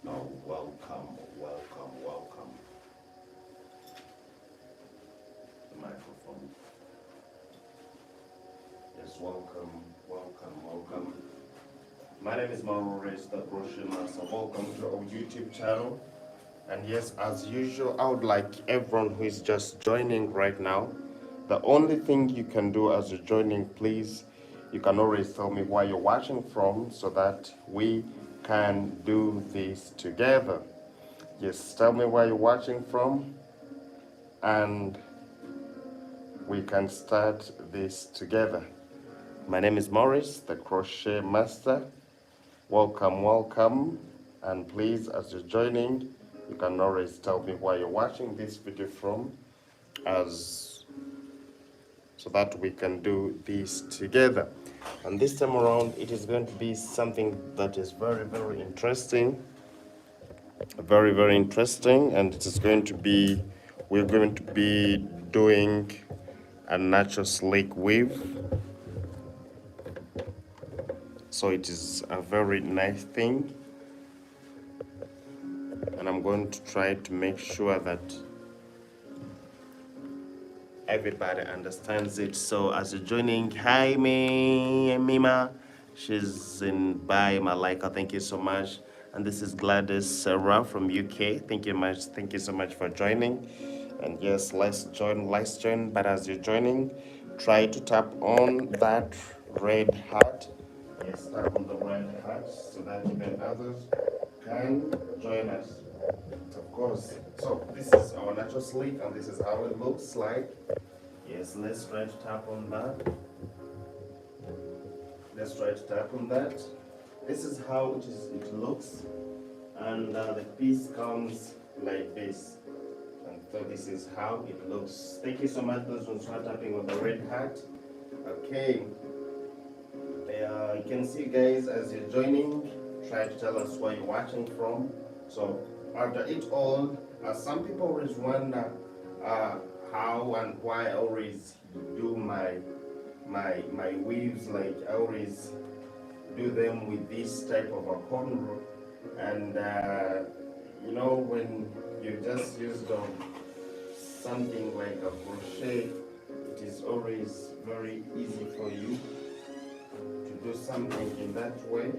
Oh, welcome, welcome, welcome. The microphone. Yes, welcome, welcome, welcome. My name is Maurice, the Crochetmaster. Welcome to our YouTube channel. And yes, as usual, I would like everyone who is just joining right now, the only thing you can do as you're joining, please, you can always tell me where you're watching from so that we can do this together. Yes, tell me where you're watching from and we can start this together. My name is Maurice, the Crochetmaster. Welcome, welcome. And please, as you're joining, you can always tell me where you're watching this video from so that we can do this together. And this time around, it is going to be something that is very, very interesting. Very, very interesting. And it is going to be, we're going to be doing a natural slick weave. So it is a very nice thing. And I'm going to try to make sure that everybody understands it. So as you're joining, hi Mima, she's in by Malika, thank you so much. And this is Gladys Sarah from UK. Thank you so much for joining. And yes, let's join. But as you're joining, try to tap on that red heart. Yes, tap on the red heart so that even others can join us. Of course. So this is our natural sleeve and this is how it looks like. Yes, let's try to tap on that. Let's try to tap on that. This is how it looks. And the piece comes like this. And so this is how it looks. Thank you so much those who are tapping on the red hat. Okay. You can see guys as you're joining, try to tell us where you're watching from. So after it all, some people always wonder how and why I always do my weaves, like I always do them with this type of a cornrow. And you know, when you just used something like a crochet, it is always very easy for you to do something in that way.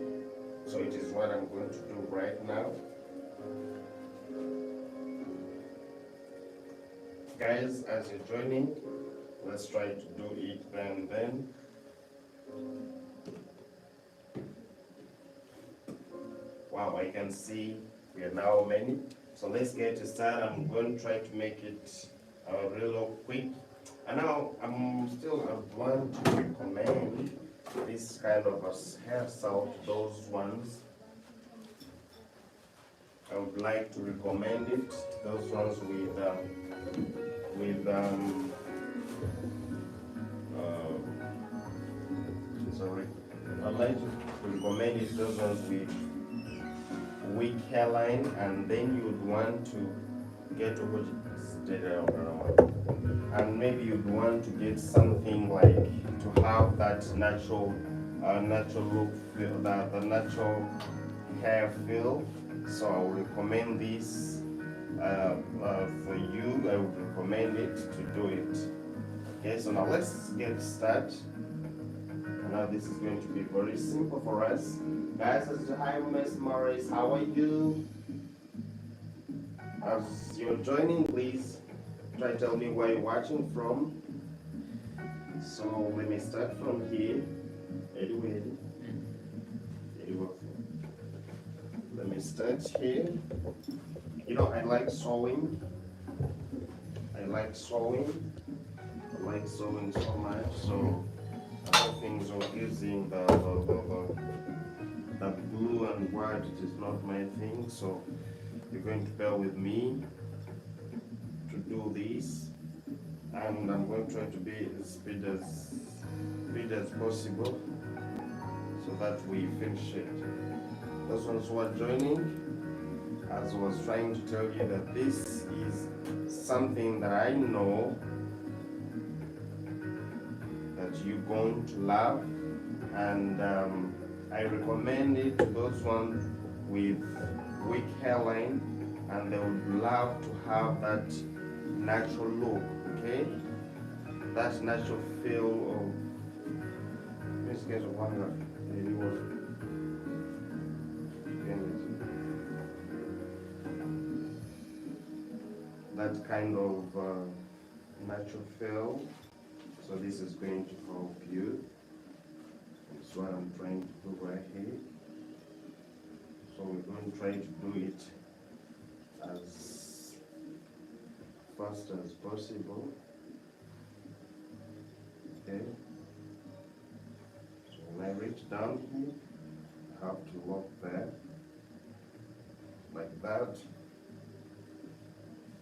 So it is what I'm going to do right now. Guys, as you're joining, let's try to do it then. Wow, I can see we are now many. So let's get started. I'm going to try to make it real quick. And now I'm still want to recommend this kind of a hairstyle, those ones. I would like to recommend it, those ones sorry, I'd like to recommend it, those ones with weak hairline, and then you would want to get and maybe you'd want to get something like to have that natural look feel, the natural hair feel. So I would recommend this for you. I would recommend it to do it. Okay, so now let's get started. Now this is going to be very simple for us. Guys, hi Miss Maurice, how are you? As you're joining, please try to tell me where you're watching from. So let me start from here. Let me start here. You know, I like sewing. I like sewing so much. So other things of using the blue and white, it is not my thing. So you're going to bear with me to do this, and I'm going to try to be as speed as possible so that we finish it. Those ones who are joining, as I was trying to tell you, that this is something that I know that you're going to love, and I recommend it to those ones with weak hairline, and they would love to have that natural look, okay? That natural feel of this guy's a wonder. That kind of natural feel. So this is going to help you. That's what I'm trying to do right here. So we're going to try to do it as fast as possible. Okay. So when I reach down here, I have to lock there, like that.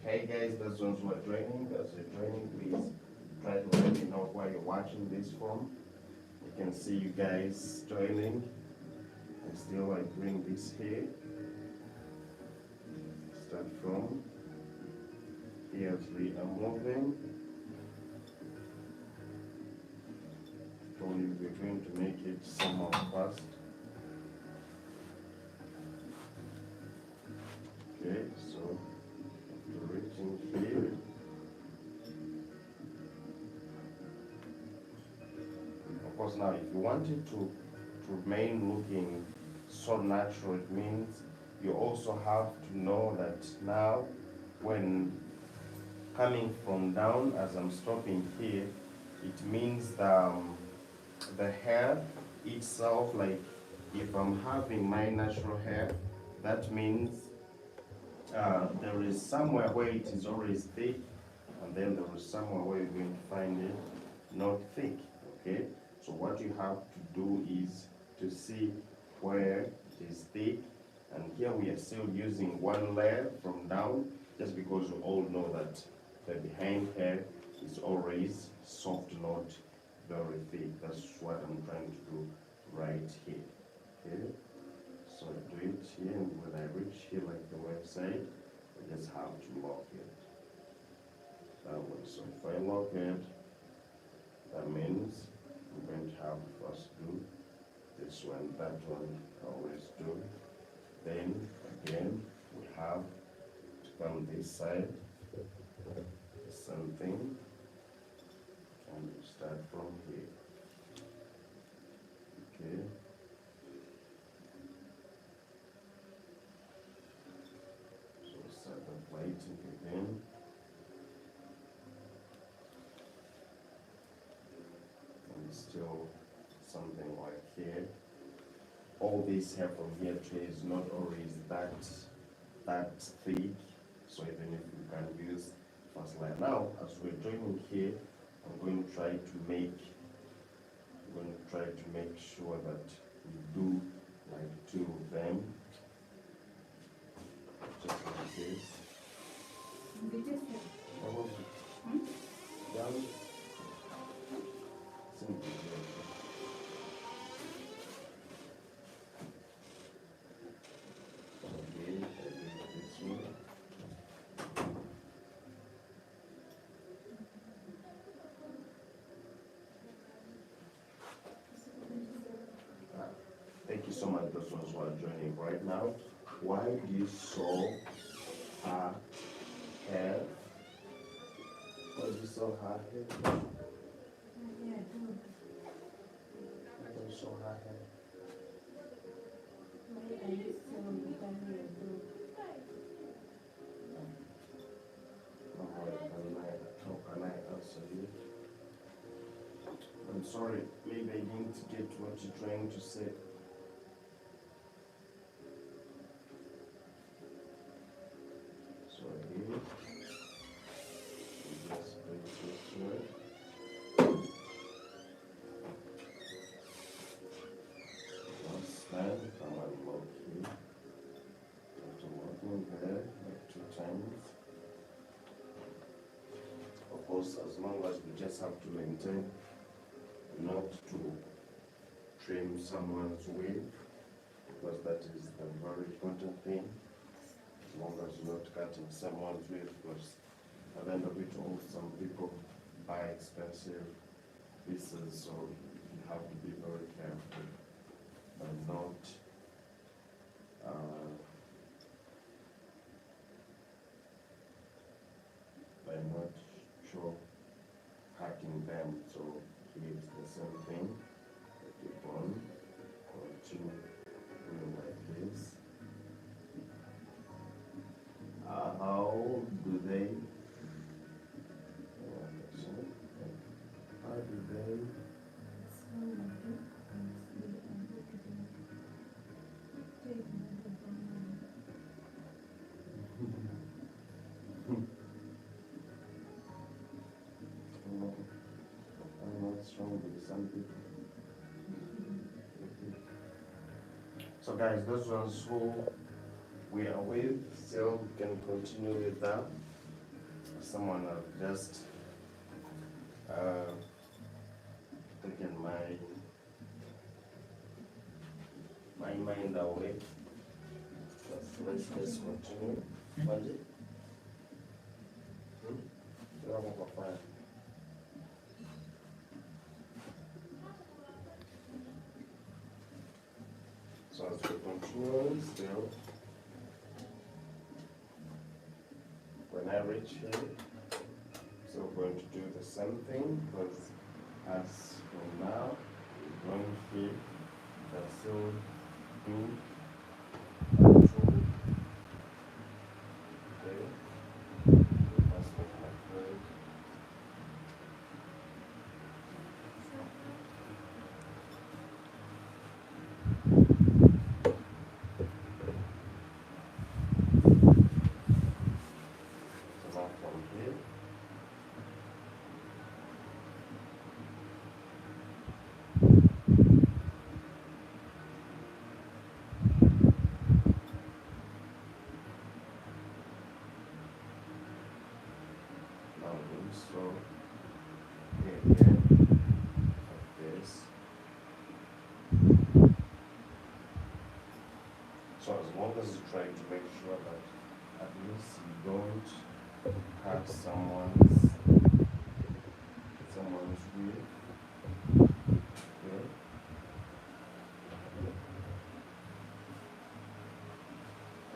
Hey guys, those ones who are joining, as you're joining, please try to let me know where you're watching this from. You can see you guys joining. And still I bring this here. Start from here as we are moving. Probably we're going to make it somewhat fast. Okay, so reaching here. Of course, now if you want it to remain looking so natural, it means you also have to know that now when coming from down, as I'm stopping here, it means the hair itself, like if I'm having my natural hair, that means there is somewhere where it is always thick, and then there is somewhere where you're going to find it not thick, okay? So what you have to do is to see where it is thick, and here we are still using one layer from down, just because we all know that the behind hair is always soft, not very thick. That's what I'm trying to do right here, okay? So I do it here, and when I reach here, like the website, I just have to lock it that way. So if I lock it, that means I'm going to have first do this one, that one, always do. Then again, we have to come this side, same thing, and we start from here. Okay. Start the lighting again. And still something like here. All this hair from here to is not always that thick. So even if you can use first line. Now, as we're joining here, I'm going to try to make sure that we do like two of them. Just like this. Down. Simple. Okay, I do this one. Thank you so much, those ones who are joining right now. Why do you sew her hair? Why do you sew her hair? Why do you sew her hair? How can I answer you? I'm sorry, maybe I didn't get what you're trying to say. Of course, as long as we just have to maintain not to trim someone's wig, because that is the very important thing. As long as you're not cutting someone's wig, because at the end of it all, some people buy expensive pieces, so you have to be very careful and not So guys, those ones who we are with, still we can continue with that. Someone have just taken my mind away. Let's just continue. Manji? So as we continue still, when I reach here, so we're going to do the same thing, because as from now, we're going here, can still do a two, okay, that's what my third. So now from here, so again like this. So as long as you try to make sure that at least you don't cut someone's wheel. Okay.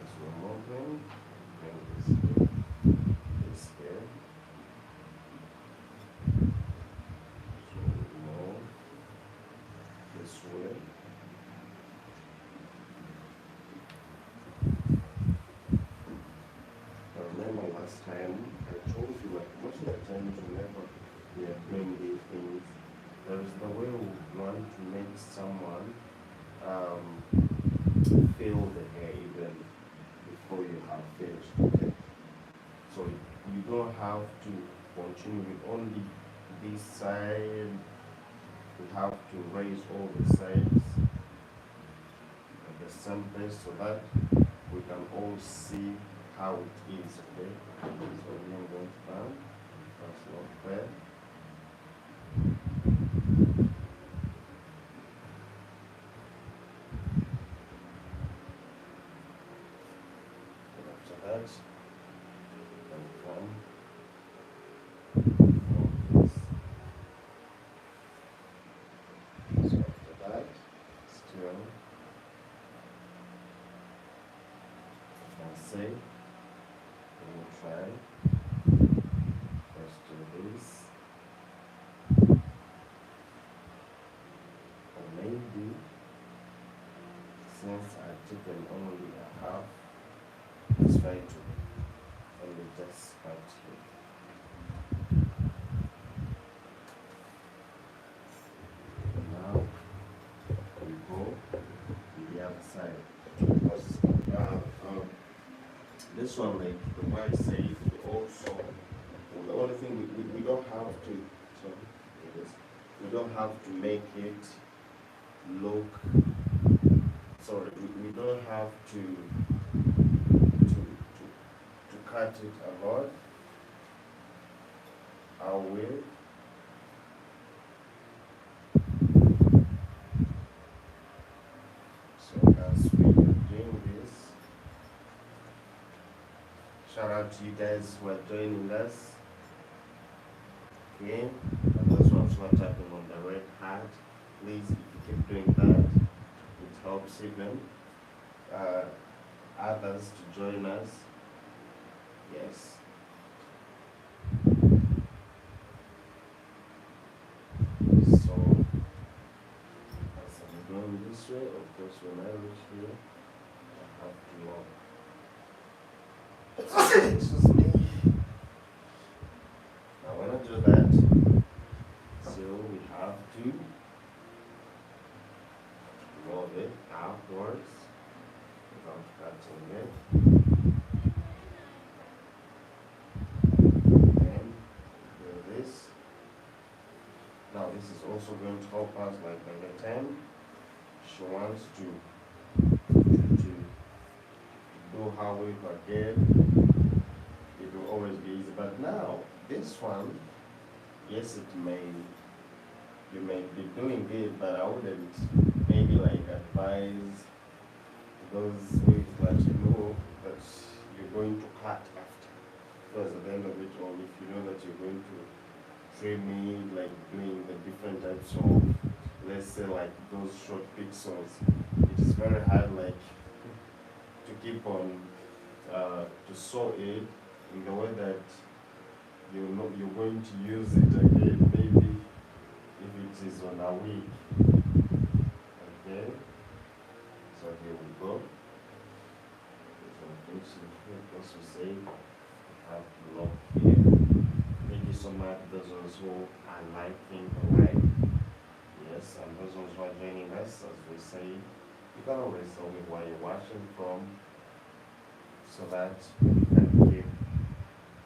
As we're moving, bring this here, this here. So we move this way. I remember last time I told you, like, most of the times whenever we are doing these things, there is the way we want to make someone feel the hair even before you have finished. Okay? So you don't have to continue with only this side. You have to raise all the sides at the same place so that we can all see how it is. Okay? So we are going down. That's not fair. That and come this. So after that, still I say we will try first do this, or maybe since I've taken only a half, let's try to only just cut here. Now we go to the other side. Because this one, like the way I say it, also the only thing we don't have to, we don't have to make it look. Sorry, we don't have to cut it a lot. I will. So as we are doing this, shout out to you guys who are joining us. Okay, and those ones who are tapping on the red heart, please, if you keep doing that, it helps even others to join us. Yes. So, as I'm going this way, of course, when I reach here, I have to walk. Excuse me. Now, when I do that, so we have to move it upwards without cutting it. Now this is also going to help us, like by the time she wants to do half it again, it will always be easy. But now, this one, yes, you may be doing it, but I wouldn't maybe like advise those ways that you know that you're going to cut after. Because at the end of it all, if you know that you're going to trim it, like doing the different types of, let's say like those short pixels, it is very hard like to keep on to sew it in the way that you know you're going to use it again, maybe if it is on a week. Okay, so here we go. As we say, have lock here. Thank you so much, those who are liking the live. Yes, and those who are joining us, as we say, you can always tell me where you're watching from, so that we can keep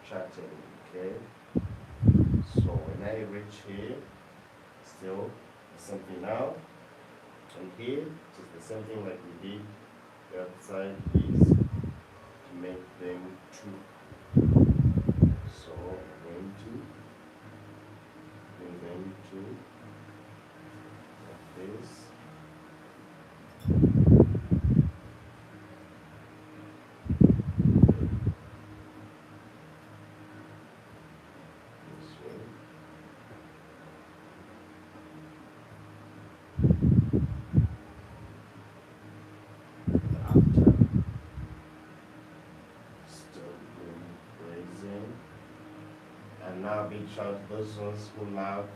chatting. Okay. So when I reach here, still the same thing now, and here it is the same thing like we did. The other side is to make them two. So I'm going to bring them two like this. Now big shout to those ones who love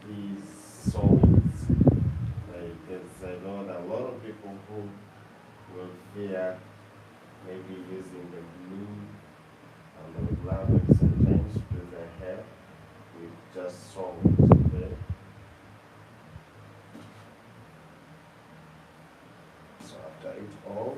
these songs. Like, because I know that a lot of people who will fear maybe using the glue and they would love it sometimes to do their hair with just songs. Okay. So after it all,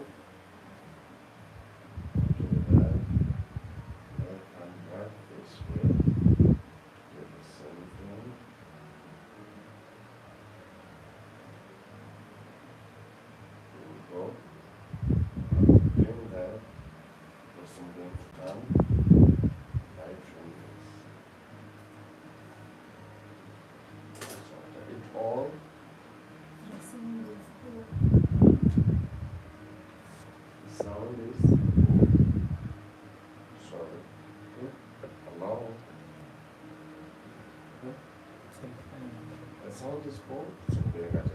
sound is full, so we're going to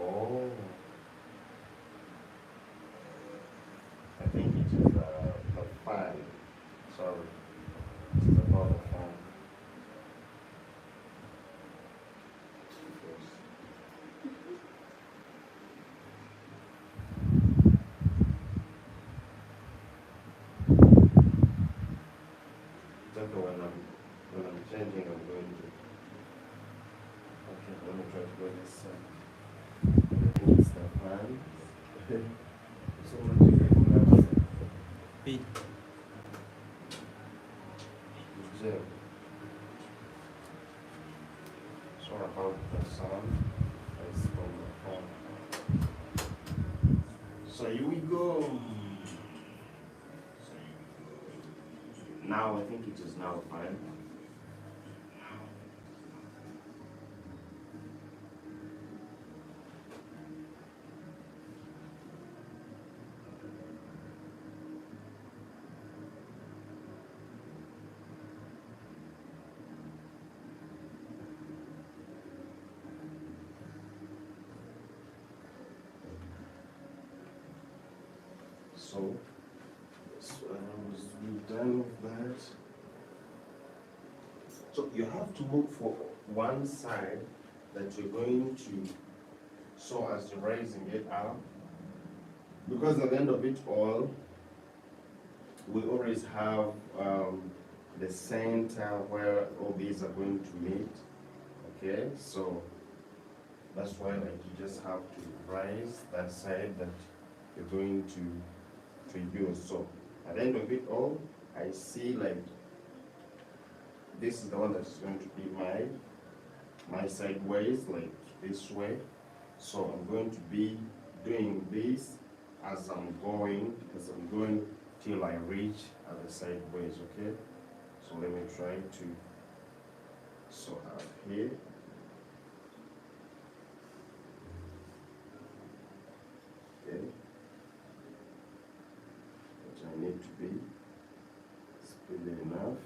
oh, I think it is the fan. Sorry. When I'm changing, I'm going to. Okay, let me try to go this side. I think it's the fan. So much you can have B. Sorry about the sound. It's from the phone. So here we go. Now I think it is now fine. So we're done with that. So you have to look for one side that you're going to sew as you're raising it up, because at the end of it all, we always have the center where all these are going to meet. Okay, so that's why like you just have to rise that side that you're going to use. So at the end of it all, I see like this is the one that's going to be my sideways, like this way. So I'm going to be doing this as I'm going till I reach at the sideways. Okay, so let me try to sew out here. Okay, but I need to be speedy enough.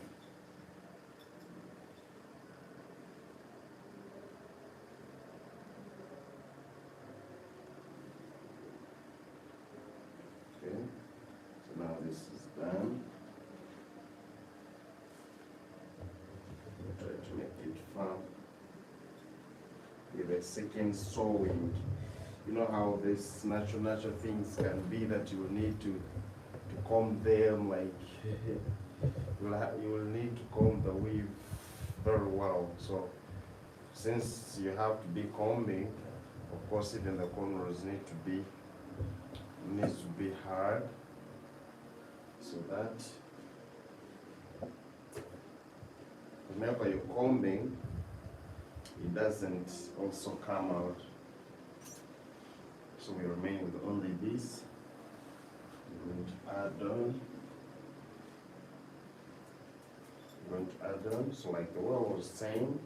Okay, so now this is done. Try to make it firm with a second sewing. You know how this natural things can be that you will need to comb them, like you will need to comb the weave very well. So since you have to be combing, of course even the cornrows needs to be hard, so that whenever you're combing, it doesn't also come out. So we remain with only this. We're going to add on. We're going to add on. So like the way I was saying,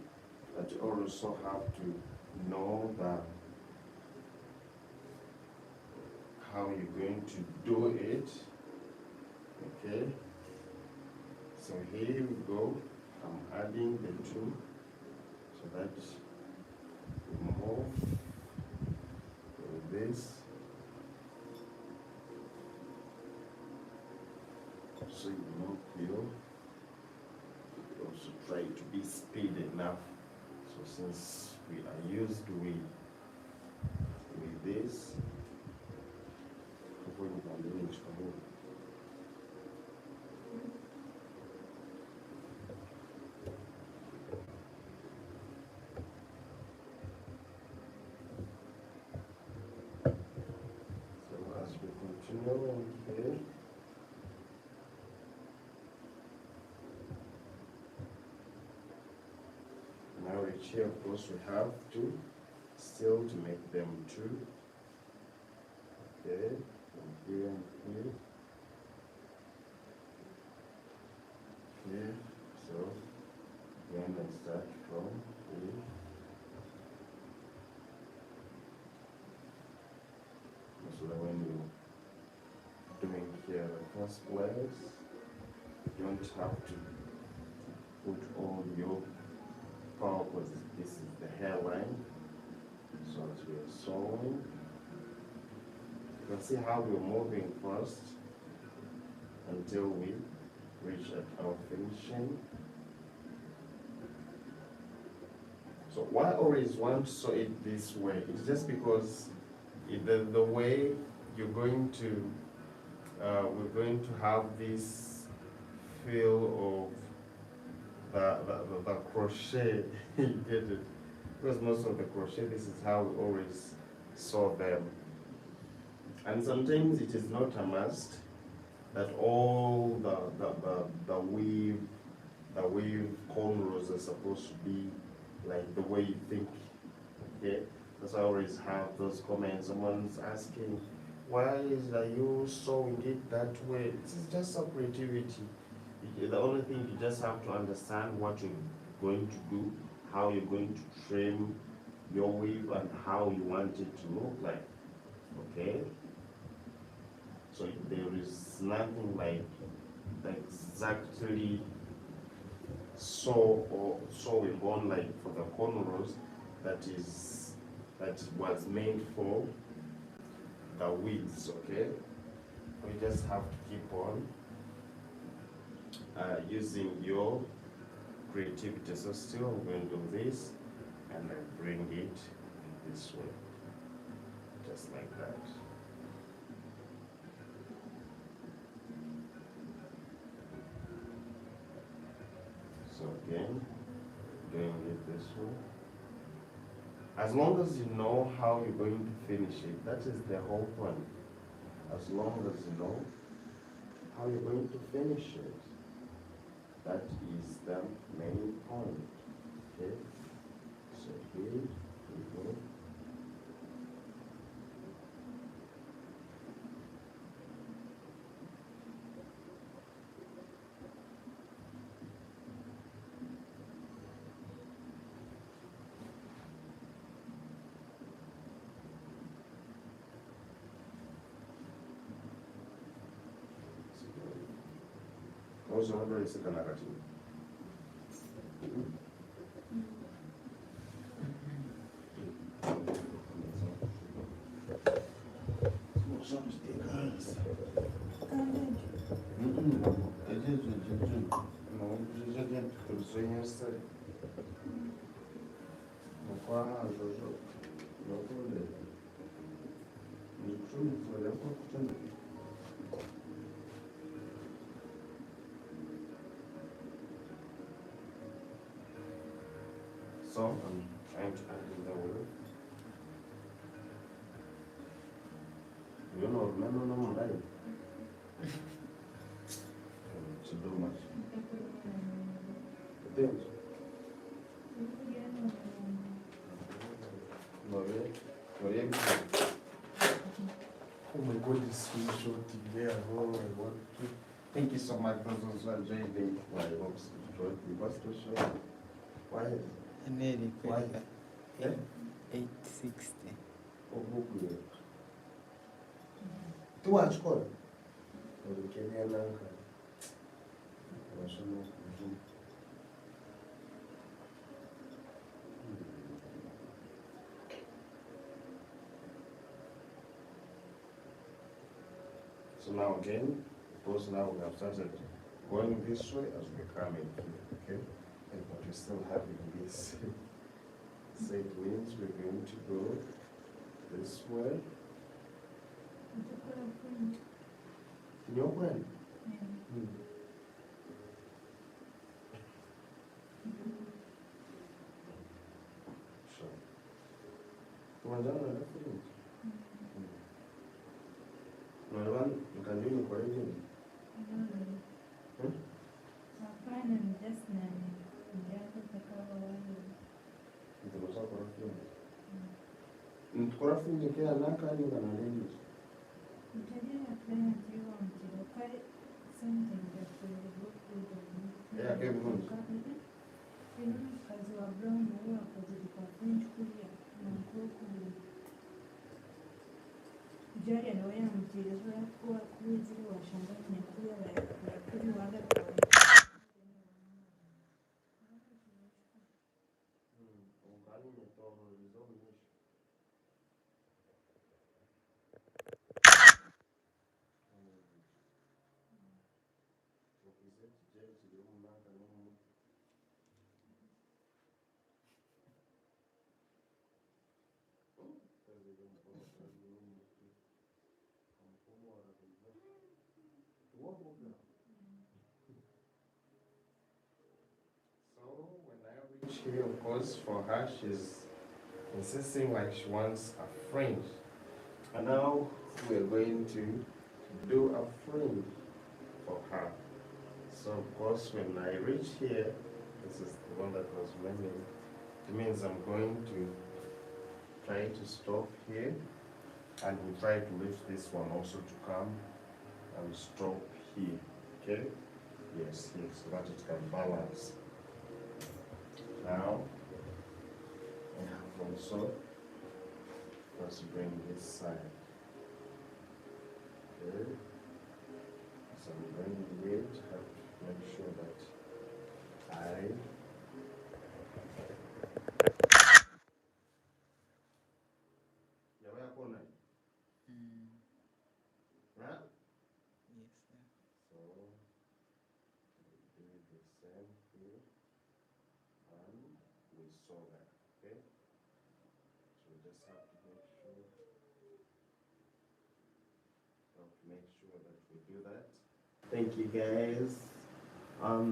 that you also have to know that how you're going to do it. Okay. So here we go. I'm adding the two, so that we move with this. So you know, you also try to be speedy enough. So since we are used with this, okay. Now each here, of course, we have to still to make them two. Okay, from here and here. Okay, so again I start from here. So that when you're doing here the first place, you don't have to put all your power, because this is the hairline. So as we are sewing, you can see how we're moving first until we reach at our finishing. So why I always want to sew it this way? It's just because the way you're going to, we're going to have this feel of the crochet. You get it? Because most of the crochet, this is how we always sew them. And sometimes it is not a must that all the weave cornrows are supposed to be like the way you think. Okay? That's why I always have those comments. Someone's asking, why are you sewing it that way? This is just some creativity. The only thing, you just have to understand what you're going to do, how you're going to trim your weave, and how you want it to look like. Okay? So there is nothing like exactly sewing on like for the cornrows that was made for the weaves. Okay? We just have to keep on using your creativity. So still I'm going to do this and then bring it this way, just like that. So again, doing it this way. As long as you know how you're going to finish it, that is the whole point. As long as you know how you're going to finish it, that is the main point. Okay? So here we go. What's the number? Is it gonna continue? So I'm trying to add in the word. You know, no, right? To do much. Deus. Maurice. Oh my God, this is short there. Oh my God. Thank you so much for those who are joining my box. What's to show? Why? Why? 860. 860. Oh, book. Tu watch call. Kenya Lanka. So now again, because now we have started going this way as we come in here, okay? And but we're still having this. So it means we're going to go this way. In your way? Sure. You can do it for anything. Fringe kila naka ni kanaleni. Yeah, okay, Jari anaoya mchezo ya kuwa kuwezi washanga kwenye ya wale Here, of course, for her, she's insisting like she wants a fringe. And now we're going to do a fringe for her. So, of course, when I reach here, this is the one that was meant. It means I'm going to try to stop here, and we try to lift this one also to come and stop here. Okay? Yes, here, so that it can balance. Now, I have also, let's bring this side. Okay. So I'm going to wait, have to make sure that I right? Yes, sir. So we do the same here, and we saw that, okay? So we just have to make sure that we do that. Thank you, guys.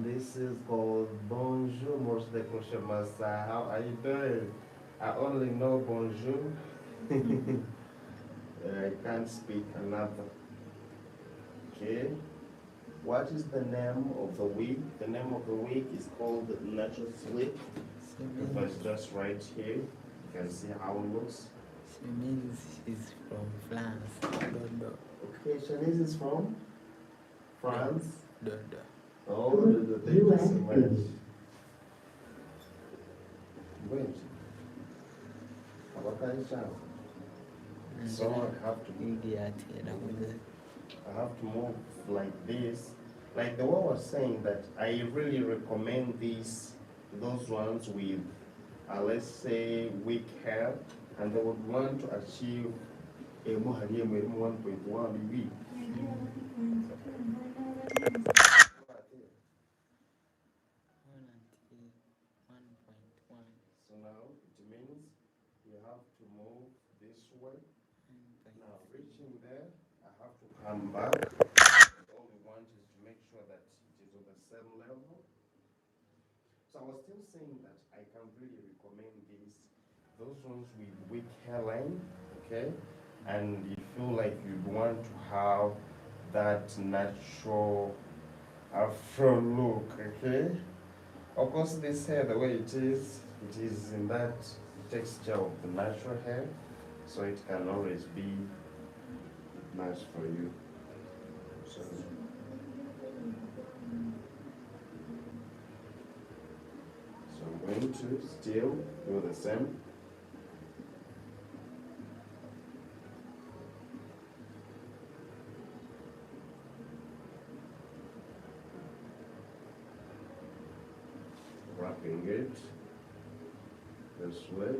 This is called Bonjour, Maurice the Crochetmaster. How are you doing? I only know bonjour. I can't speak another. Okay. What is the name of the wig? The name of the wig is called natural slip. If I just right here, you can see how it looks. She means she's from France. Dodo. Okay, Shanice is from France. Dodo. Oh, thank you so much. Wait. So I have to move like this. Like the one was saying that I really recommend those ones with, let's say, weak hair, and they would want to achieve a 1.1 week. So now it means you have to move this way. Now reaching there, I have to come back. All we want is to make sure that it is on the same level. So I was still saying that I can really recommend those ones with weak hairline, okay? And you feel like you want to have that natural afro look, okay? Of course, this hair, the way it is in that texture of the natural hair, so it can always be nice for you. So I'm going to still do the same. Wrapping it this way.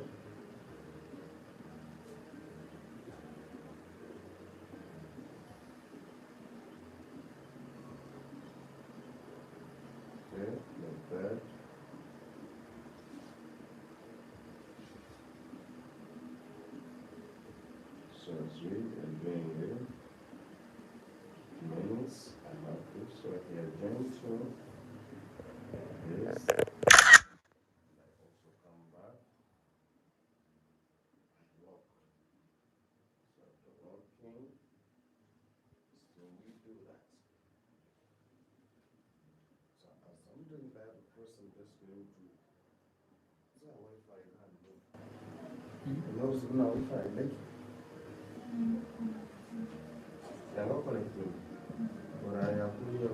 Okay, like that. So as we are doing it, means I have to so here gentle. This. I also come back and lock. So the locking. So we do that. So as I'm doing that, of course I'm just going to so if I can do. No, if I like. Yeah, no connecting. But I have to do.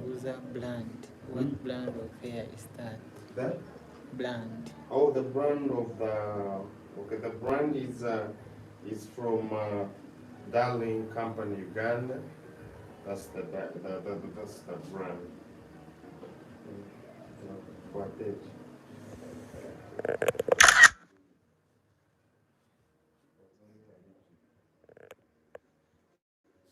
Who's that brand? What brand of hair is that? That? Brand. Oh, the brand of the brand is from Darling Company Uganda. That's the brand. What it?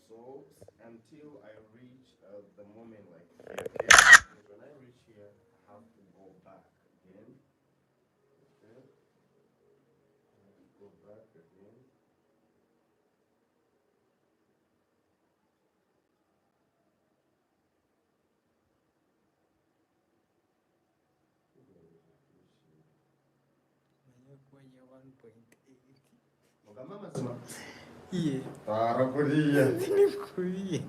So until I reach the moment like here, okay? Because when I reach here, I have to go back again. Okay? I have to go back again. Mama sema. Yeah. Tarakuria. Korea.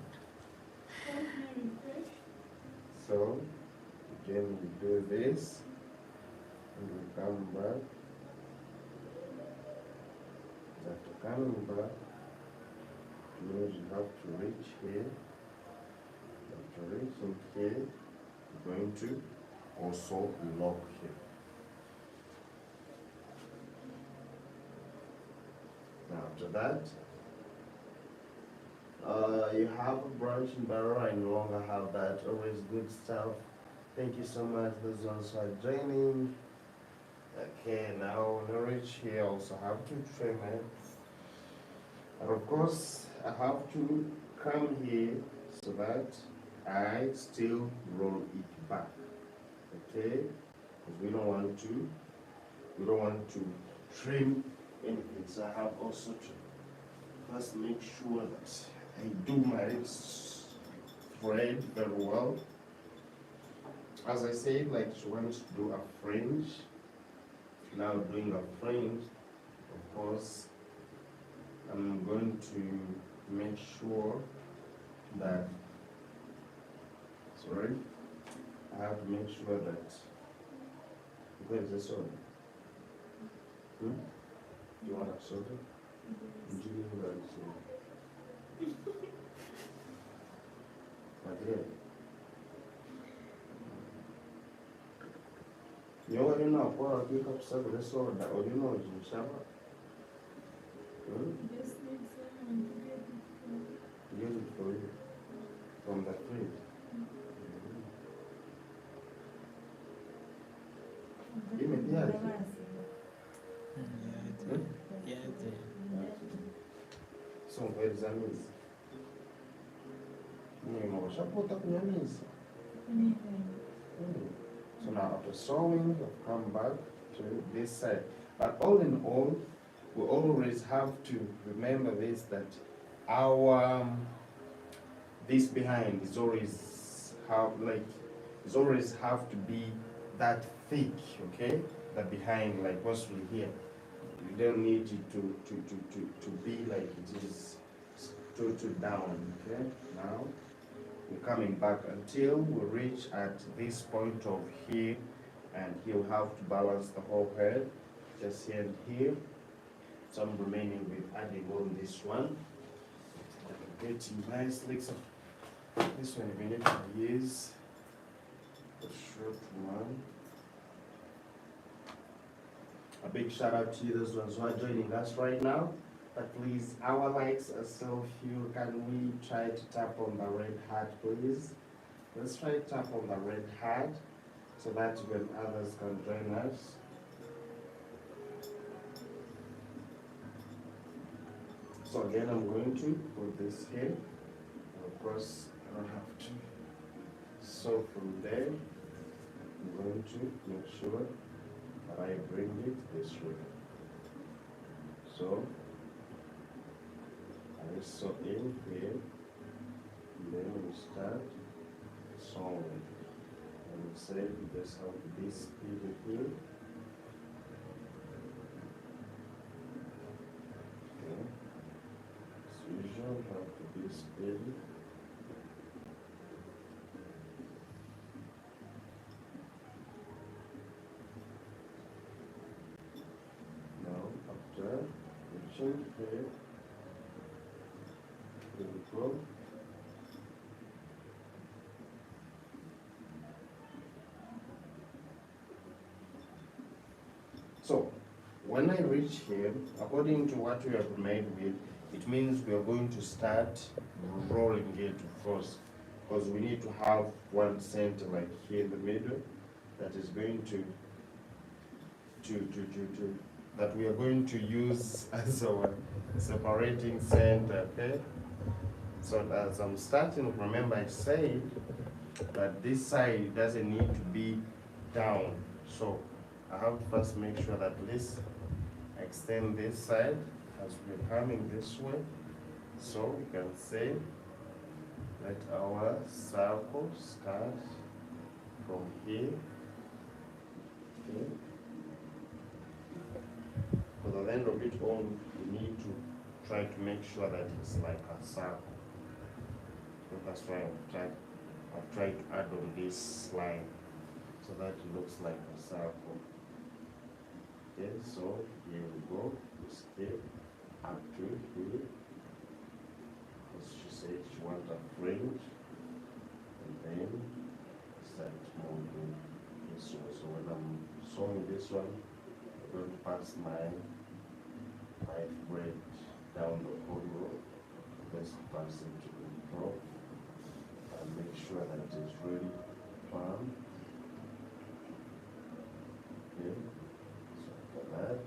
So again we do this and we come back. After coming back, means you have to reach here. After reaching here, you're going to also lock here. Now after that, you have a branch and barrel. I no longer have that. Always good stuff. Thank you so much. Those ones who are joining. Okay, now when I reach here, I also have to trim it. And of course, I have to come here so that I still roll it back. Okay? Because we don't want to trim anything. So I have also to first make sure that I do my thread very well. As I said, like she wants to do a fringe. now doing a fringe, of course, I'm going to make sure that, sorry, I have to make sure that, where is this one? Do you want a soda? Do you want a soda? But yeah. You already know, well, you have to the soda, or you know, you shower. Just need someone to get it from. Get it for you from the fridge. Give me the other. So where is that means? So now after sewing, I've come back to this side. But all in all, we always have to remember this, that our this behind is always always have to be that thick, okay? The behind, like what's here. You don't need it to be like it is too down, okay? Now we're coming back until we reach at this point of here, and he'll have to balance the whole head, just here and here. So I'm remaining with adding on this one. Getting nicely. So this one we need to use the short one. A big shout out to you, those ones who are joining us right now. But please, our likes are so few. Can we try to tap on the red heart, please? Let's try to tap on the red heart so that when others can join us. So again, I'm going to put this here. Of course, I don't have to. So from there, I'm going to make sure that I bring it this way. So I sew in here, and then we start sewing. And we say we just have this pivot here. Okay. As usual, have to be steady. Now after reaching here, there we go. So, when I reach here, according to what we have made with, it means we are going to start rolling it first, because we need to have one center like here in the middle that is going that we are going to use as our separating center, okay? So as I'm starting, remember I said that this side doesn't need to be down. So I have to first make sure that this extend this side as we're coming this way. So we can say let our circle start from here. Okay. For the end of it all, we need to try to make sure that it's like a circle. So that's why I've tried to add on this line so that it looks like a circle. Okay, so here we go. We skip up to here. As she said, she wants a fringe, and then start moving this one. So when I'm sewing this one, I'm going to pass my thread down the whole row. Just pass it to the top and make sure that it is really firm. Okay. So after that,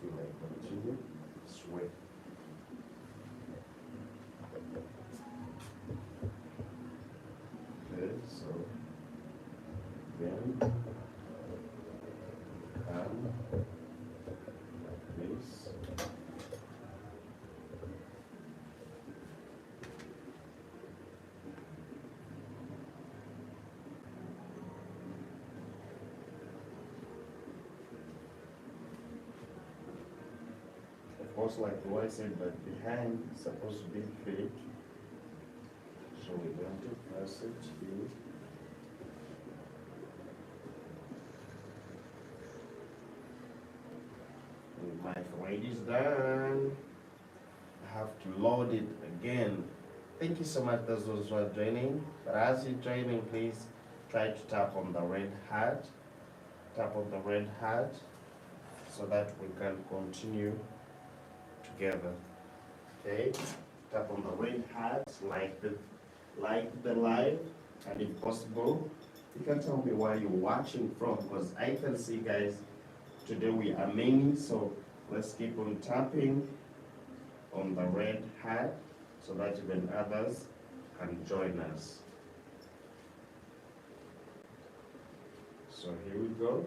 until I continue this way. Okay, so then this. course, like the way I said, but behind is supposed to be fake. So we're going to press it here. And my thread is done. I have to load it again. Thank you so much those who are joining. But as you're joining, please try to tap on the red heart. Tap on the red heart so that we can continue together. Okay? Tap on the red heart, like the live, and if possible, you can tell me where you're watching from, because I can see, guys, today we are many, so let's keep on tapping on the red heart so that even others can join us. So here we go.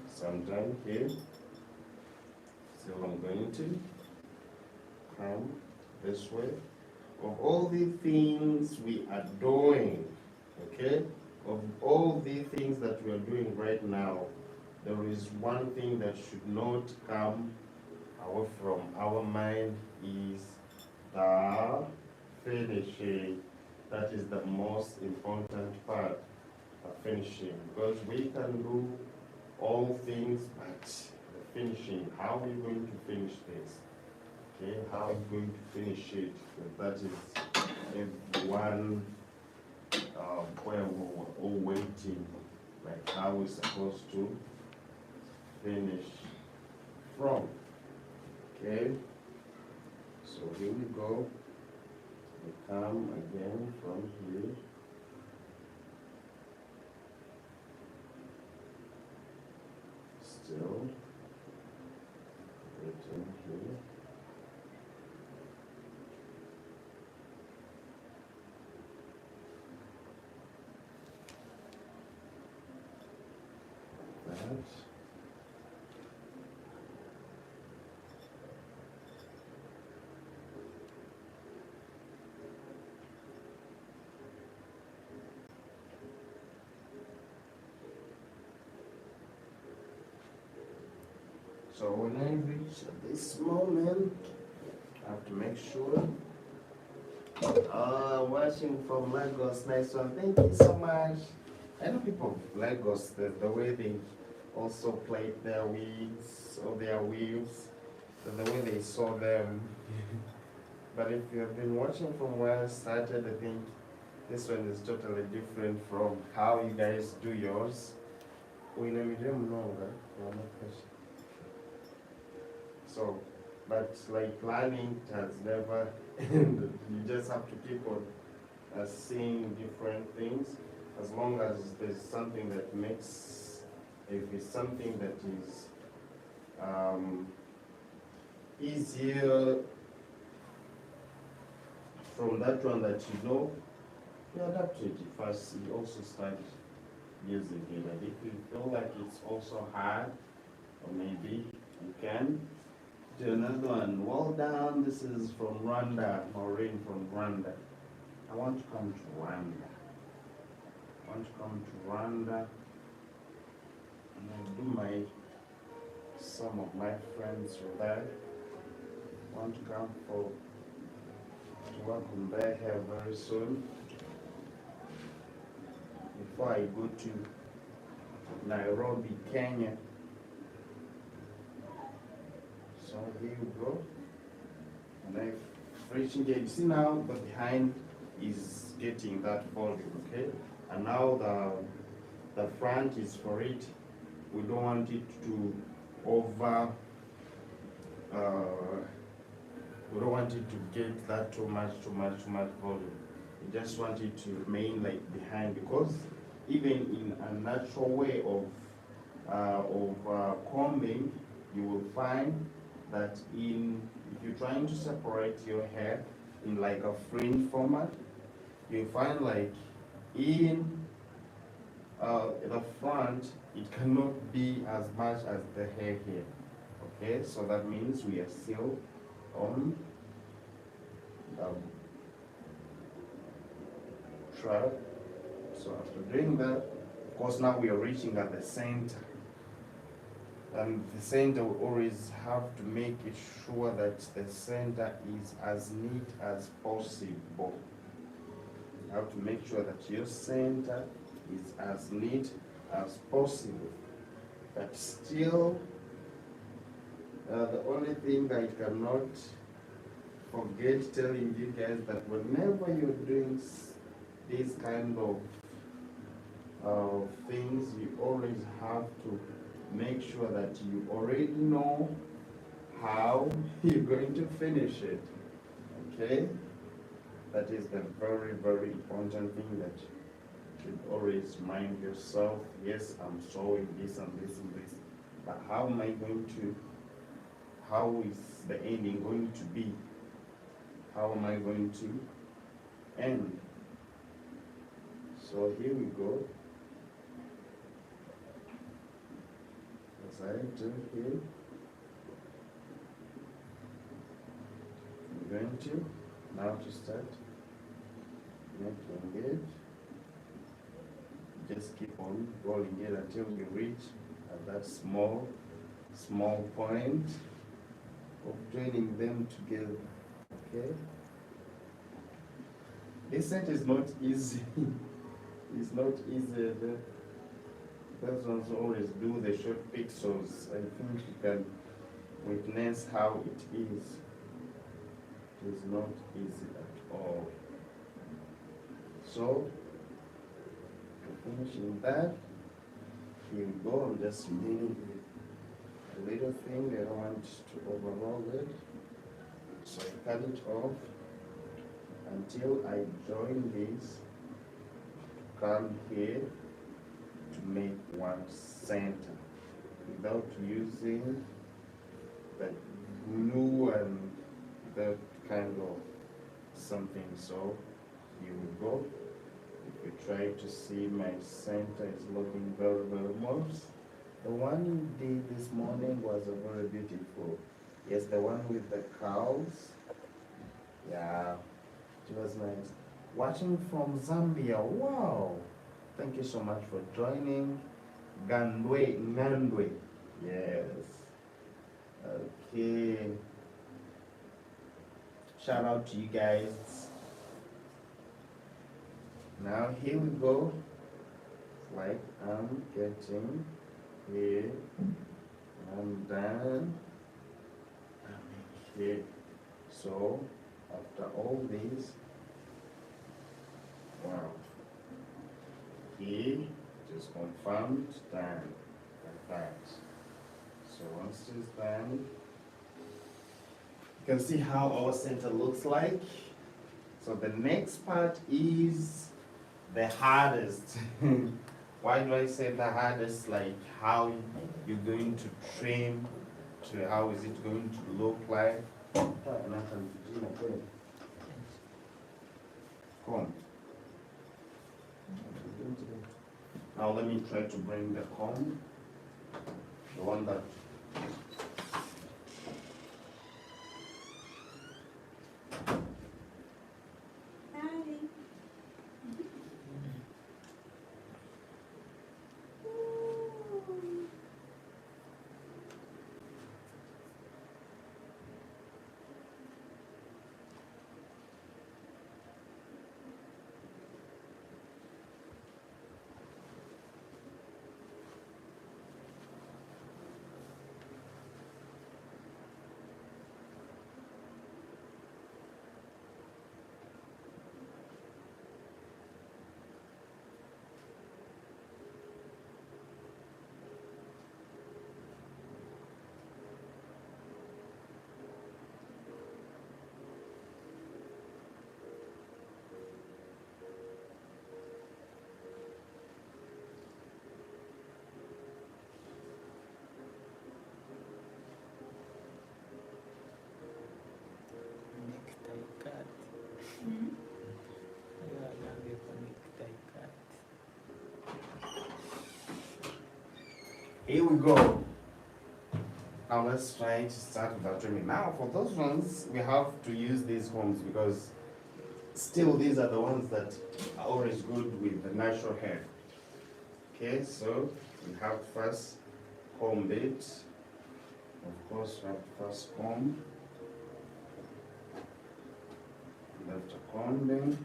So I'm done here. So I'm going to come this way. Of all the things we are doing, okay? Of all the things that we are doing right now, there is one thing that should not come away from our mind is the finishing. That is the most important part of finishing, because we can do all things, but the finishing, how are we going to finish this? Okay, how are we going to finish it? That is everyone where we're all waiting, like how we're supposed to finish from. Okay, so here we go. We come again from here. Still written here. That. So when I reach this moment, I have to make sure. Watching from Lagos, nice one. Thank you so much. I know people of Lagos, the way they also played their wigs or their weaves, the way they saw them. But if you have been watching from where I started, I think this one is totally different from how you guys do yours. So, but like planning has never ended. You just have to keep on seeing different things, as long as there's something that makes, if it's something that is easier from that one that you know, you adapt to it. First, you also start using it. And if you feel like it's also hard, or maybe you can do another one. Well done. This is from Rwanda, Maurice from Rwanda. I want to come to Rwanda. I want to come to Rwanda and I'll do some of my friends were there. I want to come to welcome back here very soon. Before I go to Nairobi, Kenya. So here you go. And I finishing it. You see now the behind is getting that volume, okay? And now the front is for it. We don't want it to over we don't want it to get that too much volume. We just want it to remain like behind, because even in a natural way of combing, you will find that if you're trying to separate your hair in like a fringe format, you find like in the front, it cannot be as much as the hair here. Okay, so that means we are still on track. So after doing that, of course, now we are reaching at the center. And the center will always have to make it sure that the center is as neat as possible. You have to make sure that your center is as neat as possible. But still, the only thing I cannot forget telling you guys that whenever you're doing these kind of things, you always have to make sure that you already know how you're going to finish it. Okay? That is the very, very important thing that you should always remind yourself. Yes, I'm sewing this and this and this, but how am I going to, how is the ending going to be? How am I going to end? So here we go. As I do here, I'm going to now to start making it. Just keep on rolling it until you reach at that small point of joining them together. Okay. This set is not easy. It's not easy. The persons always do the short pixels. I think you can witness how it is. It is not easy at all. So, finishing that, here we go. I'm just meaning a little thing. I don't want to overroll it. So I cut it off until I join this. Come here to make one center without using the glue and that kind of something. So here we go. If you try to see, my center is looking very, very nice. The one you did this morning was a very beautiful. Yes, the one with the cows. Yeah, it was nice. Watching from Zambia. Wow. Thank you so much for joining. Ngandwe. Yes. Okay. Shout out to you guys. Now here we go. It's like I'm getting here. I'm done. Okay, so after all this, wow, okay, just confirmed, done, like that. So once it's done, you can see how our center looks like. So the next part is the hardest. Why do I say the hardest? Like how you're going to trim, to how is it going to look like. Comb. Now let me try to bring the comb, the one that here we go. Now let's try to start with our trimming. Now for those ones, we have to use these combs because still these are the ones that are always good with the natural hair. Okay, so we have first comb it. Of course, we have to first comb. And after combing,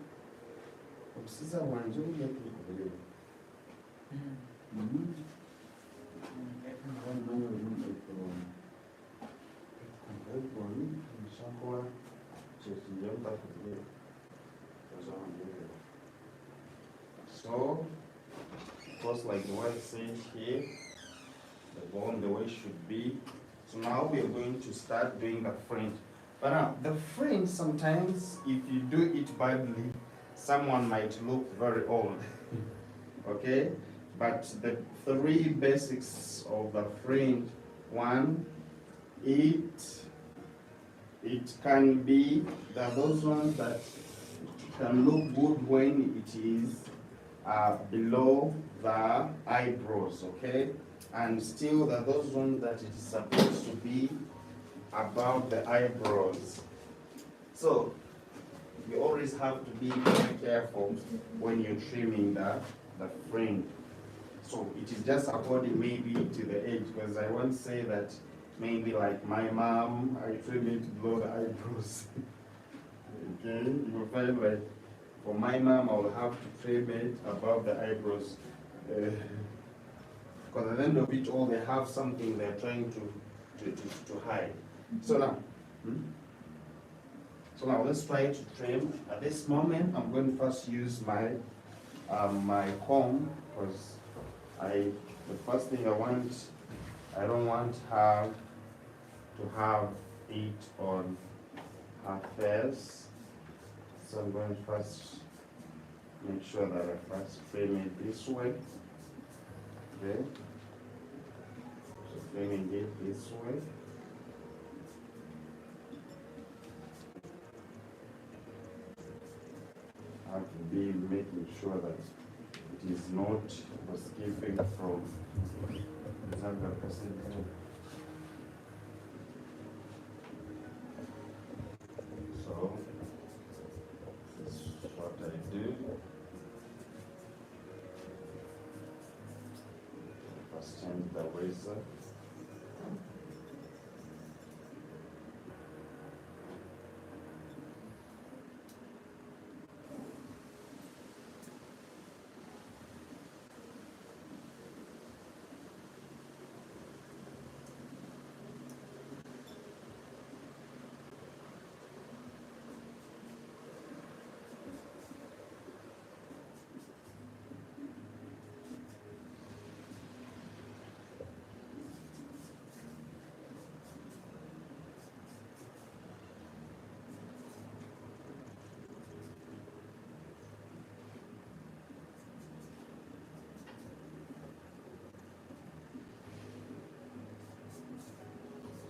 scissor one, you get it. So, of course, like the one said here, the bone the way it should be. So now we are going to start doing the fringe. But now, the fringe sometimes, if you do it badly, someone might look very old. Okay? But the three basics of the fringe: one, it can be, there are those ones that can look good when it is below the eyebrows, okay? And still there are those ones that it is supposed to be above the eyebrows. So you always have to be very careful when you're trimming the fringe. So it is just according maybe to the age, because I won't say that maybe like my mom, I trim it below the eyebrows. Okay, you will find like for my mom, I will have to trim it above the eyebrows. Because at the end of it all, they have something they're trying to hide. So now, let's try to trim. At this moment, I'm going to first use my my comb, because the first thing I don't want her to have it on her face. So I'm going to first make sure that I first frame it this way. Okay. So framing it this way. I have to be making sure that it is not escaping from 100%. So this is what I do. First change the razor.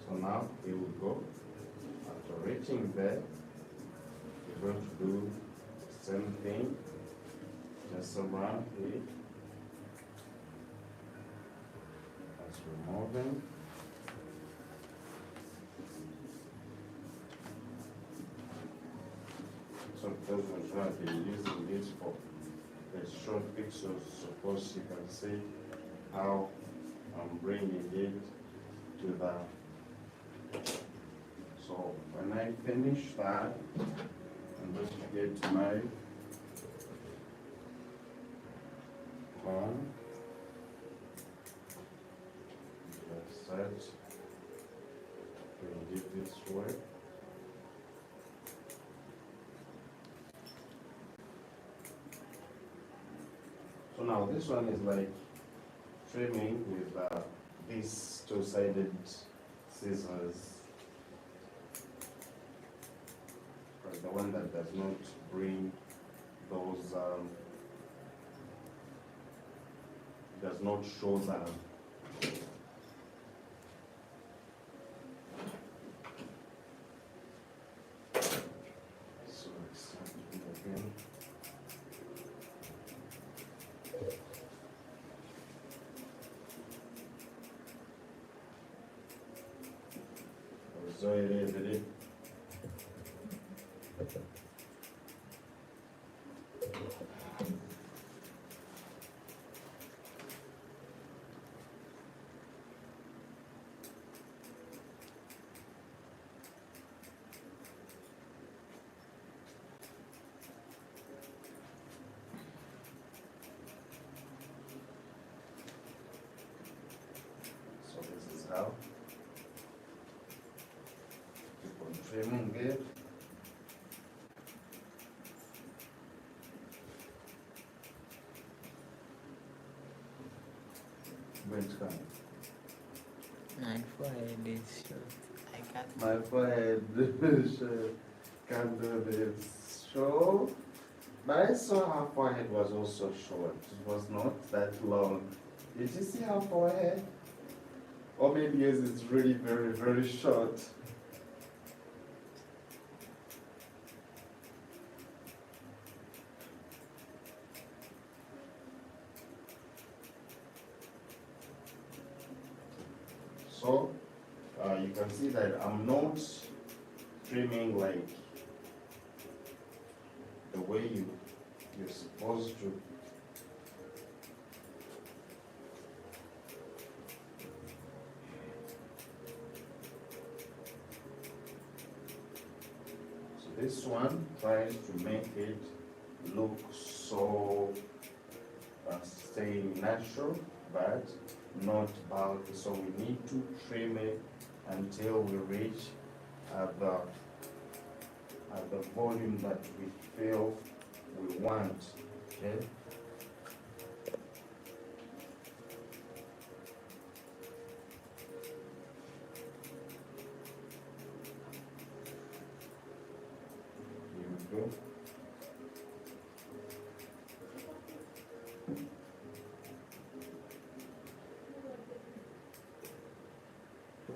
So now here we go. After reaching there, we're going to do the same thing, just around it. That's removing. So those ones I've been using this for the short pixels. Of course, you can see how I'm bringing it to the. So when I finish that, I'm going to get my comb. Just set. Bring it this way. So now this one is like trimming with these two-sided scissors. The one that does not bring those, does not show the so let's start again. So it is. Which kind? My forehead is short. I can't. My forehead can't do this. Sure. But I saw her forehead was also short. It was not that long. Did you see her forehead? Or maybe yours is really very, very short. So, you can see that I'm not trimming like the way you're supposed to. So this one tries to make it look so staying natural, but not bulky. So we need to trim it until we reach the volume that we feel we want. Okay. Here we go.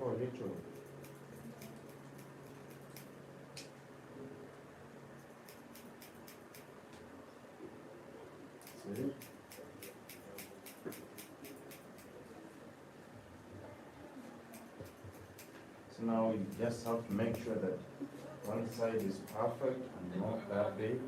Oh, little. See? So now you just have to make sure that one side is perfect and not that big.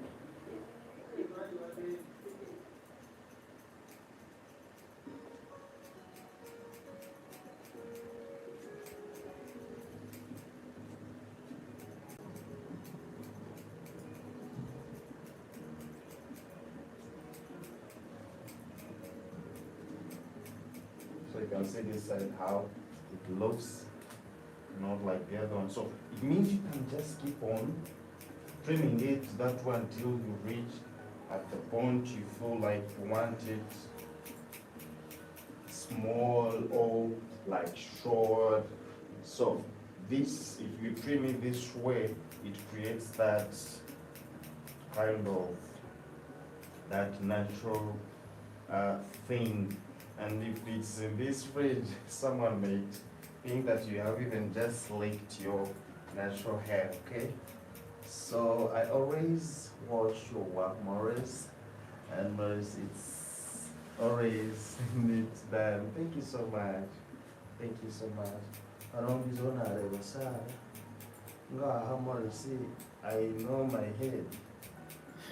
So you can see this side how it looks, not like the other one. So it means you can just keep on trimming it that way until you reach at the point you feel like you want it small or like short. So this, if you trim it this way, it creates that kind of that natural thing. And if it's in this fridge, someone may think that you have even just slicked your natural hair, okay? So I always watch your work, Maurice, and Maurice, it's always neat done. Thank you so much. Thank you so much. Maurice, I know my head.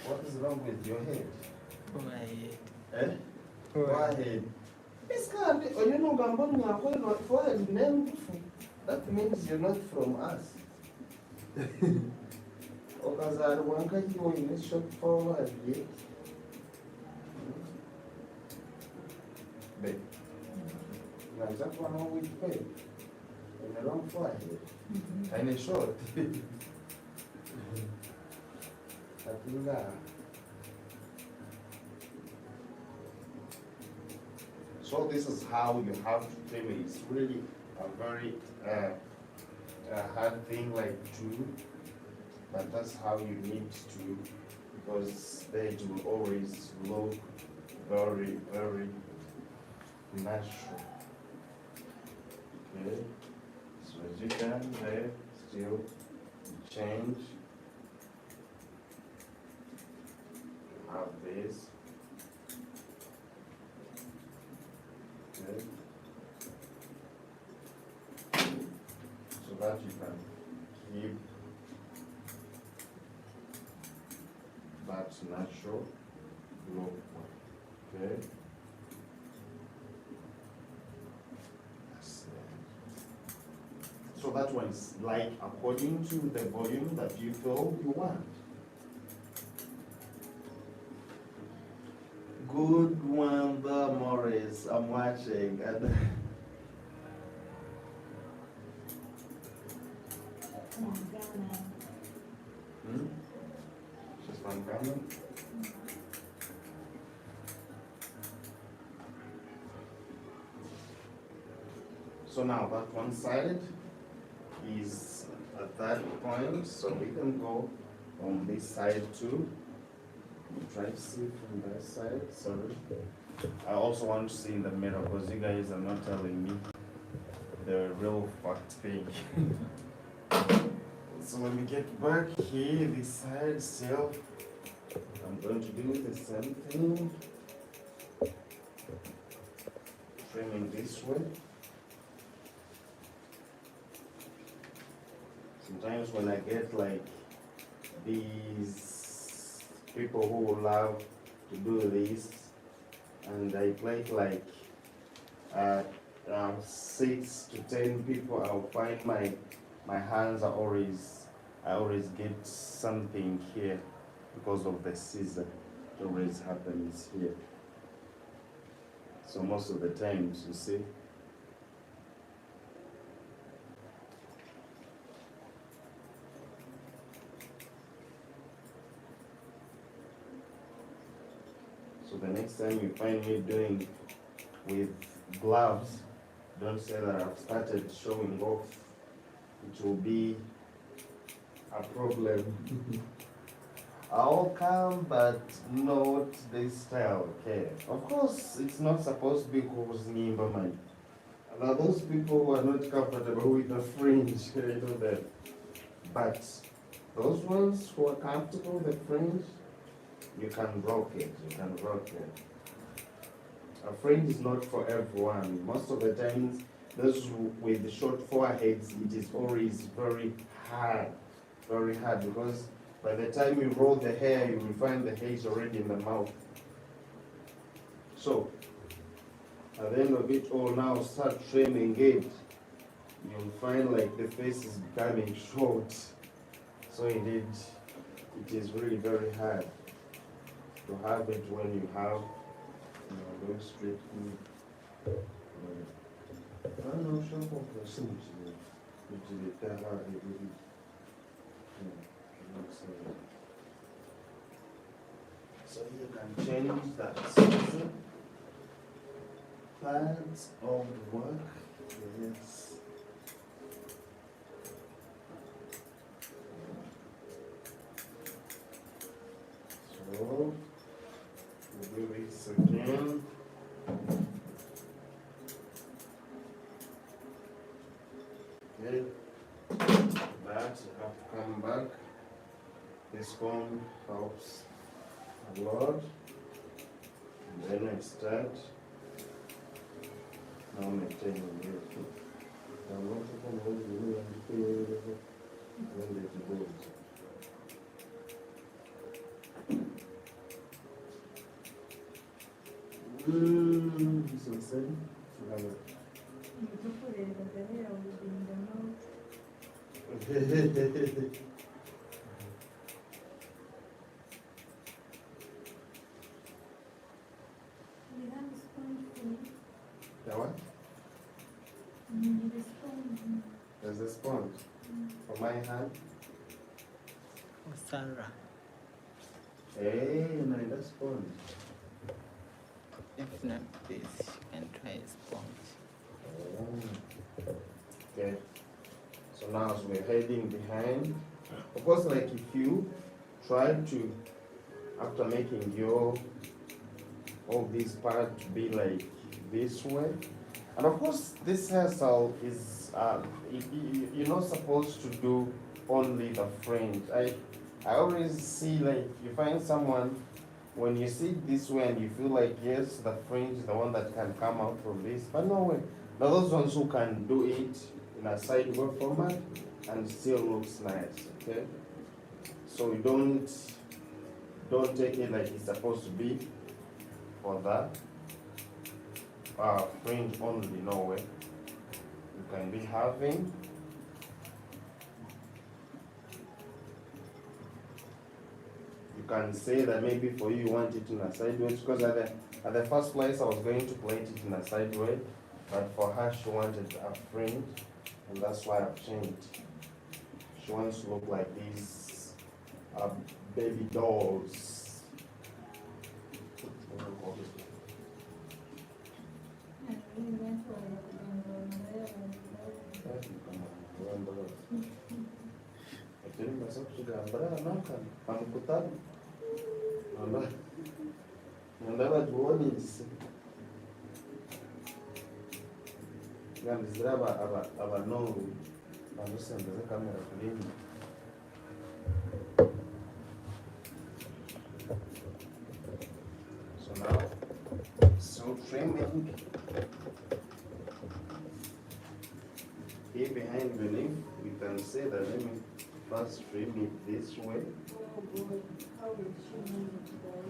What is wrong with your head? My head. Eh? Forehead. This can't be. Oh, you know, Gambon, forehead name. That means you're not from us. Okazar wanka you in a short forward yet. Babe. Now that one with pay. In a long forehead. And a short. I think that. So this is how you have to trim it. It's really a very hard thing like to, but that's how you need to, because then it will always look very, very natural. Okay, so as you can there, still change. Have this. Okay. So that you can keep that natural look. Okay. So that one is like according to the volume that you feel you want. Good one, the Maurice. I'm watching. And she's from Ghana. So now that one side is at that point, so we can go on this side too. Try to see from that side, sorry. I also want to see in the mirror because you guys are not telling me the real fact thing. So when we get back here, this side still, I'm going to do the same thing. Trimming this way. Sometimes when I get like these people who love to do this, and I play like 6 to 10 people, I'll find my hands are I always get something here because of the scissor. It always happens here. So most of the times, you see. So the next time you find me doing with gloves, don't say that I've started showing off. It will be a problem. I'll come, but not this style, okay? Of course, it's not supposed to be causing man. Now those people who are not comfortable with the fringe, you know that. But those ones who are comfortable with the fringe, you can rock it, you can rock it. A fringe is not for everyone. Most of the times, those with short foreheads, it is always very hard because by the time you roll the hair, you will find the hair is already in the mouth. So, at the end of it all now, start trimming it. You'll find like the face is becoming short. So indeed, it is really very hard to have it when you have, going straight in. I don't know, so you can change that season. Parts of the work. Yes. So we'll do this again. Okay. That you have to come back. This one helps a lot. And then I start. Now I'm maintaining it. I'm not going to do it. This one said. The what? There's a sponge for my hand. Sarah. Hey, no, that's sponge. If not this, you can try sponge. Oh. Okay. So now as we're heading behind, of course, like if you try to, after making all these parts to be like this way, and of course this hairstyle is you're not supposed to do only the fringe. I always see like you find someone when you see it this way and you feel like yes, the fringe is the one that can come out from this, but no way. Now those ones who can do it in a sideward format and still looks nice, okay? So you don't take it like it's supposed to be for that fringe only, no way. You can be having you can say that maybe for you want it in a sideways, because at the first place I was going to plait it in a sideways, but for her she wanted a fringe, and that's why I've changed. She wants to look like these baby dolls. pamukutano ndava tuonisi ngandizira avanongo vanosenzesa kamera kulini. So now, still trimming here behind the leaf. We can say that let me first trim it this way. Oh boy, how will she manage that?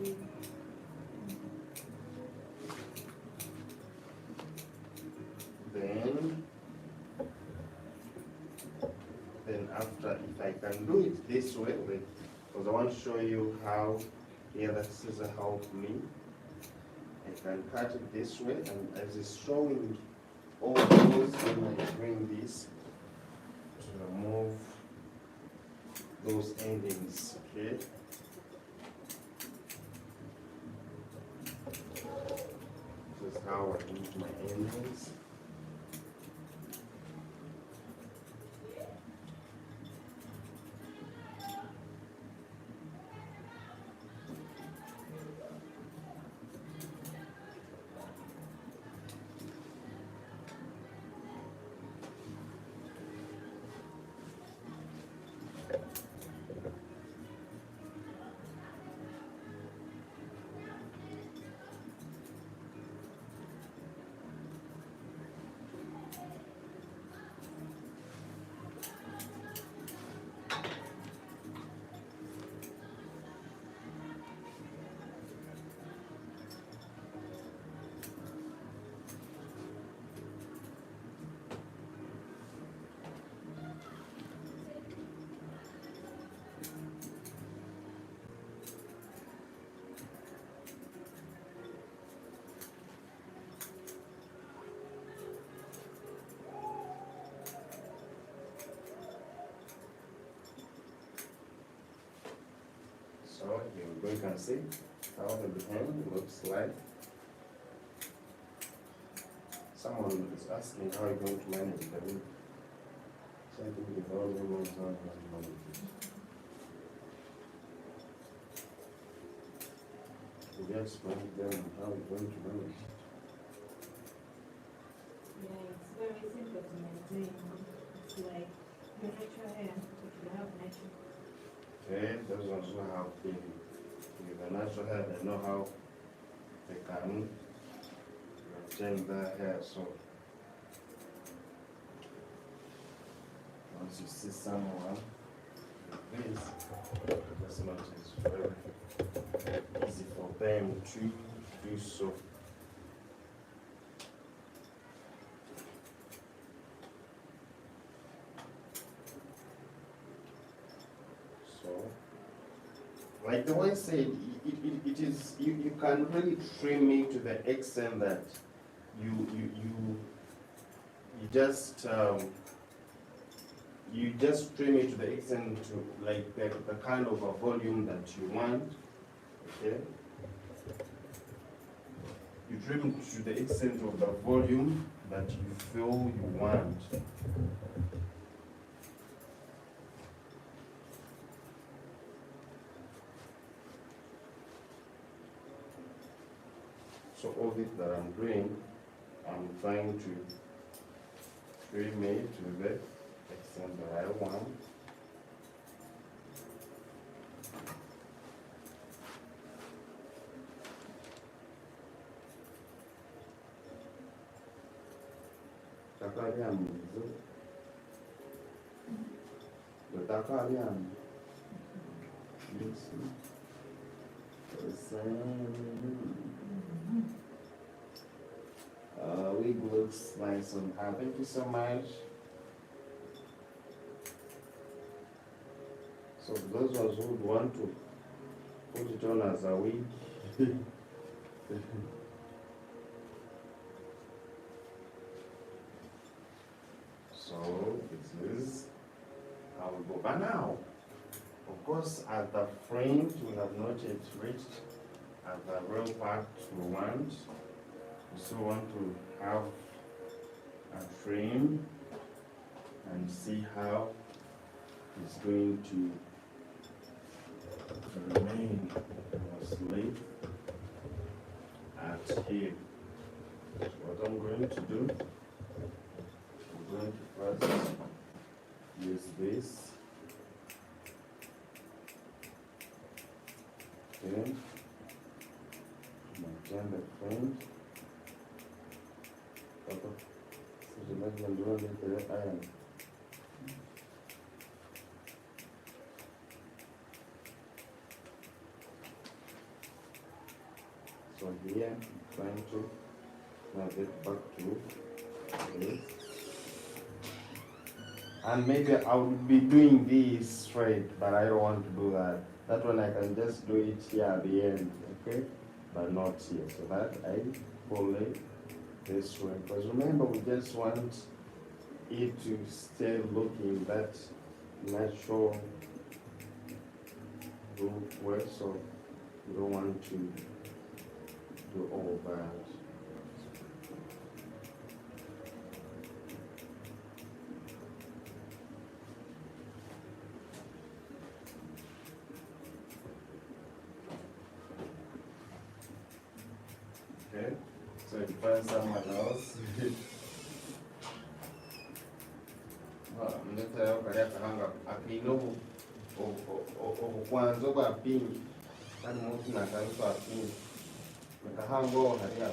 Then after, if I can do it this way, because I want to show you how here the scissor helped me. I can cut it this way, and as it's showing all those, then I bring this to remove those endings, okay? This is how I remove my endings. So here we go, you can see how the behind looks like. Someone is asking how you're going to manage the week. Something with all the ones on you just explain them how you're going to manage. Yeah, it's very simple to maintain. It's like your natural hair, if you have natural. Okay, those ones who have been with the natural hair, they know how they can change their hair. So once you see someone like this, just know it's very easy for them to do so. Like the way I said, it is you can really trim it to the extent that you just trim it to the extent to like the kind of a volume that you want. Okay. You trim it to the extent of the volume that you feel you want. So all this that I'm doing, I'm trying to trim it to the extent that I want. Wig looks nice and hard. Thank you so much. So those ones who would want to put it on as a wig. So this is how we go. But now, of course, at the fringe, we have not yet reached at the real part we want. We still want to have a frame and see how it's going to remain mostly at here. So what I'm going to do, I'm going to first use this. Okay. Maintain the fringe. So the next one, do the iron. So here, I'm trying to now get back to this. And maybe I would be doing this straight, but I don't want to do that. That one I can just do it here at the end, okay? But not here. So that I pull it this way. Because remember, we just want it to stay looking that natural look way, so we don't want to do all that. Okay, so you find someone else. Mneta kaya kahanga akino okwanza kwa pingi kandi mutu nakanisa pingi nakahango hariya.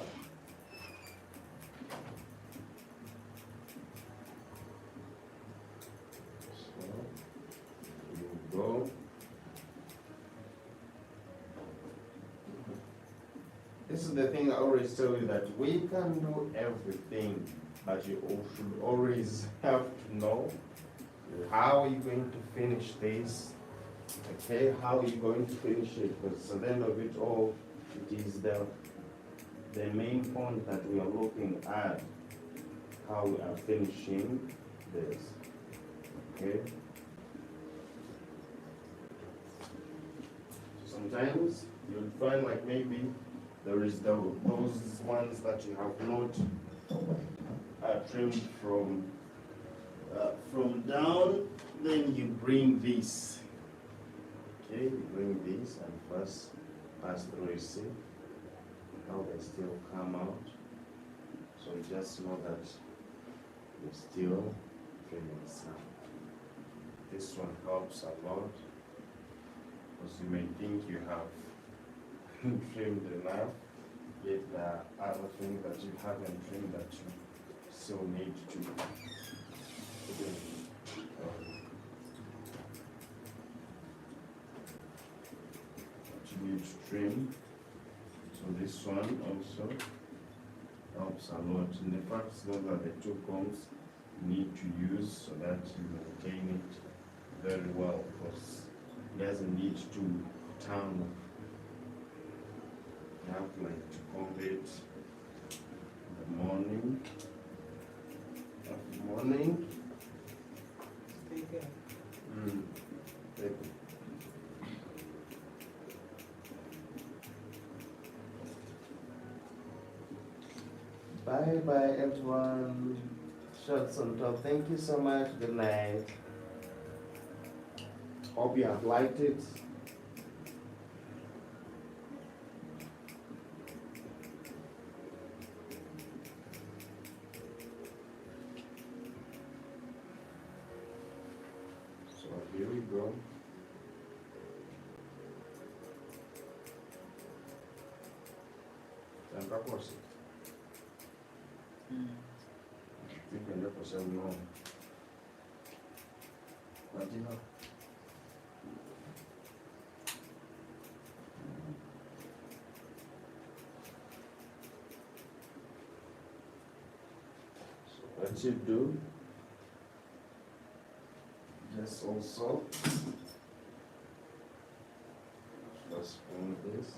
So you go. This is the thing I always tell you, that we can do everything, but you should always have to know how you're going to finish this. Okay, how you're going to finish it, because at the end of it all, it is the main point that we are looking at, how we are finishing this. Okay. Sometimes you'll find like maybe there is those ones that you have not trimmed from down. Then you bring this. Okay, you bring this and first pass through. You see how they still come out. So you just know that you're still trimming some. This one helps a lot, because you may think you have trimmed enough, yet there are other things that you haven't trimmed that you still need to do. You need to trim. So this one also helps a lot. In the fact, those are the two combs you need to use so that you maintain it very well, because it doesn't need to turn. You have like to comb it in the morning. After morning. Take care. Take it. Bye bye everyone. Shots on top. Thank you so much. Good night. Hope you have liked it. So here we go. And of course, you can look for some more. But you know. So what you do, just also just bring this.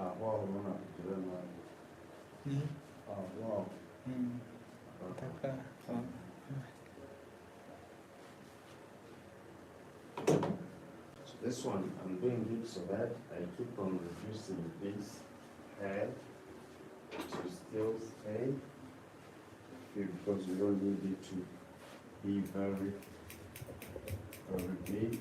Wow, unaona kijana. Ni? Wow. Nataka So this one, I'm doing it so that I keep on reducing this hair to still stay, because we don't need it to be very, very big.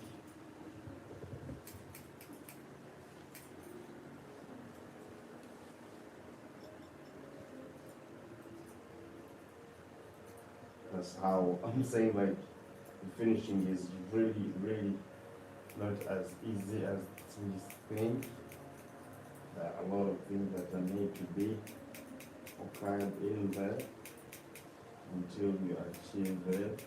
That's how I'm saying, like, the finishing is really, really not as easy as we think. There are a lot of things that need to be occurred in there until you achieve it.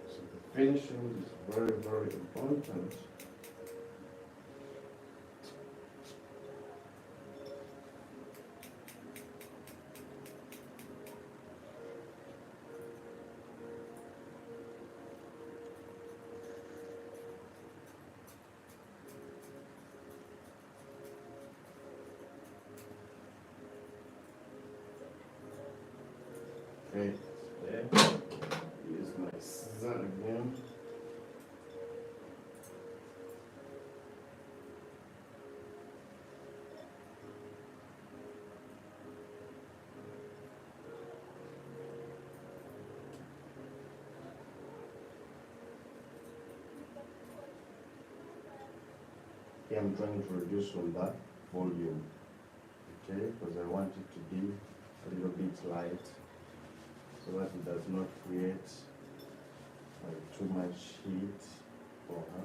So the finishing is very, very important. Okay, there. Use my scissor again. Okay, I'm trying to reduce on that volume, okay, because I want it to be a little bit light, so that it does not create like too much heat for her.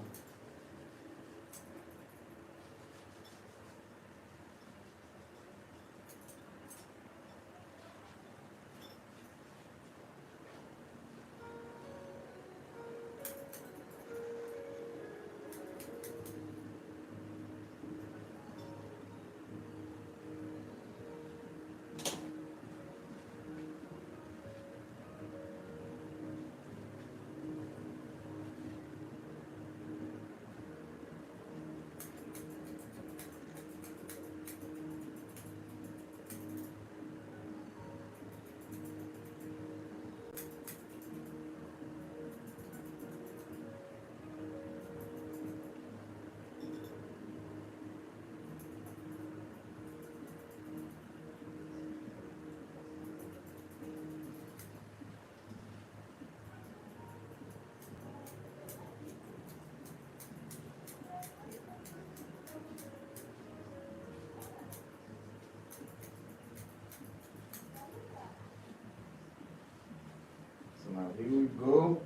So now here we go.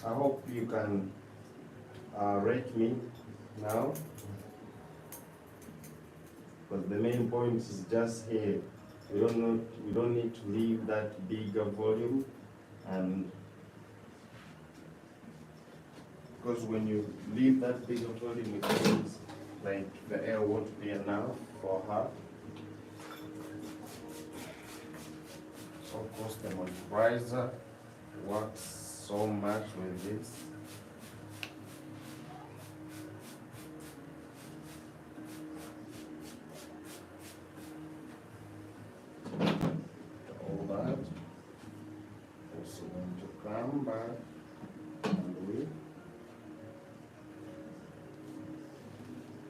I hope you can rate me now, but the main point is just here. We don't need to leave that bigger volume, and because when you leave that bigger volume, it means like the air won't be enough for her. So of course the moisturizer works so much with this. All that. Also going to come back and we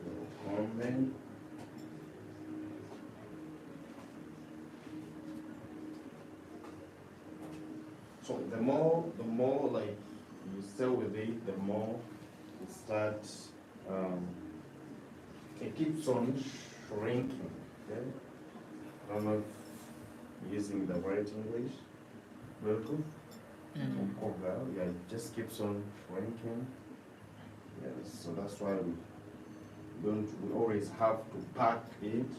will comb in. So the more like you stay with it, the more it starts, it keeps on shrinking, okay? I don't know if I'm using the right English. Very good. Yeah, it just keeps on shrinking. Yes, so that's why we always have to pack it.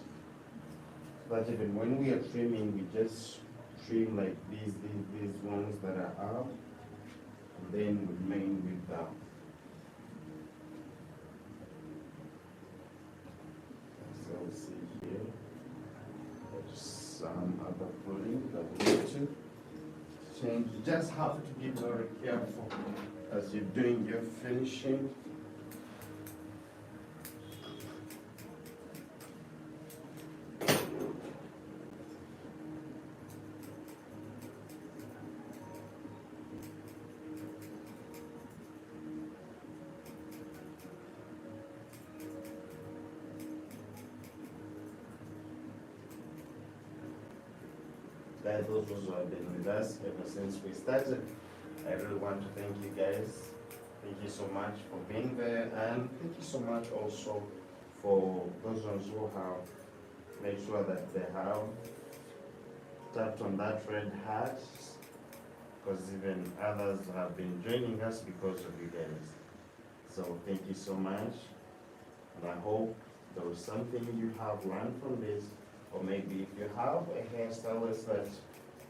But even when we are trimming, we just trim like these ones that are up, and then we remain with them. So see here. to change. You just have to be very careful as you're doing your finishing. Guys, those who have been with us ever since we started, I really want to thank you guys. Thank you so much for being there, and thank you so much also for those ones who have made sure that they have tapped on that red heart, because even others have been joining us because of you guys. So thank you so much, and I hope there was something you have learned from this. Or maybe if you have a hairstylist that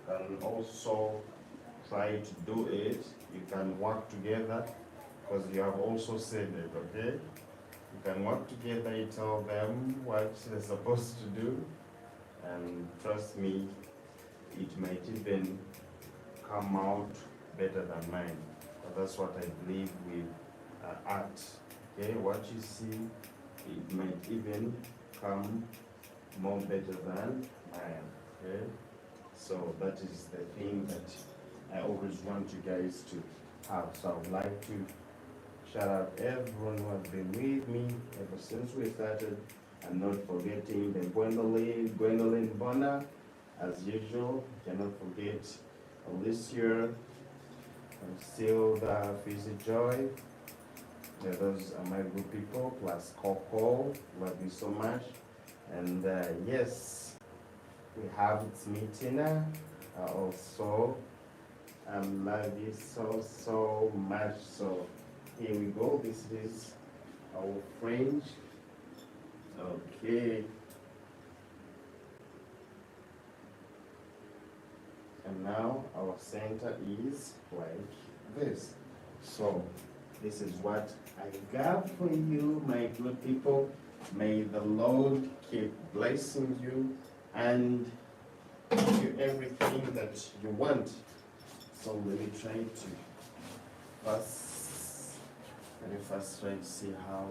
can also try to do it, you can work together, because you have also said it, okay? You can work together, you tell them what they're supposed to do, and trust me, it might even come out better than mine. But that's what I believe with art, okay? What you see, it might even come more better than I am, okay? So that is the thing that I always want you guys to have. So I would like to shout out everyone who has been with me ever since we started, and not forgetting the Gwendolyn Bonner, as usual. Cannot forget Alicia, and still the Fizzy Joy. Yeah, those are my good people, plus Coco, love you so much. And yes, we have it's me, Tina, also. Love you so much. So here we go. This is our fringe. Okay. And now our center is like this. So this is what I got for you, my good people. May the Lord keep blessing you and give you everything that you want. So let me try to first try to see how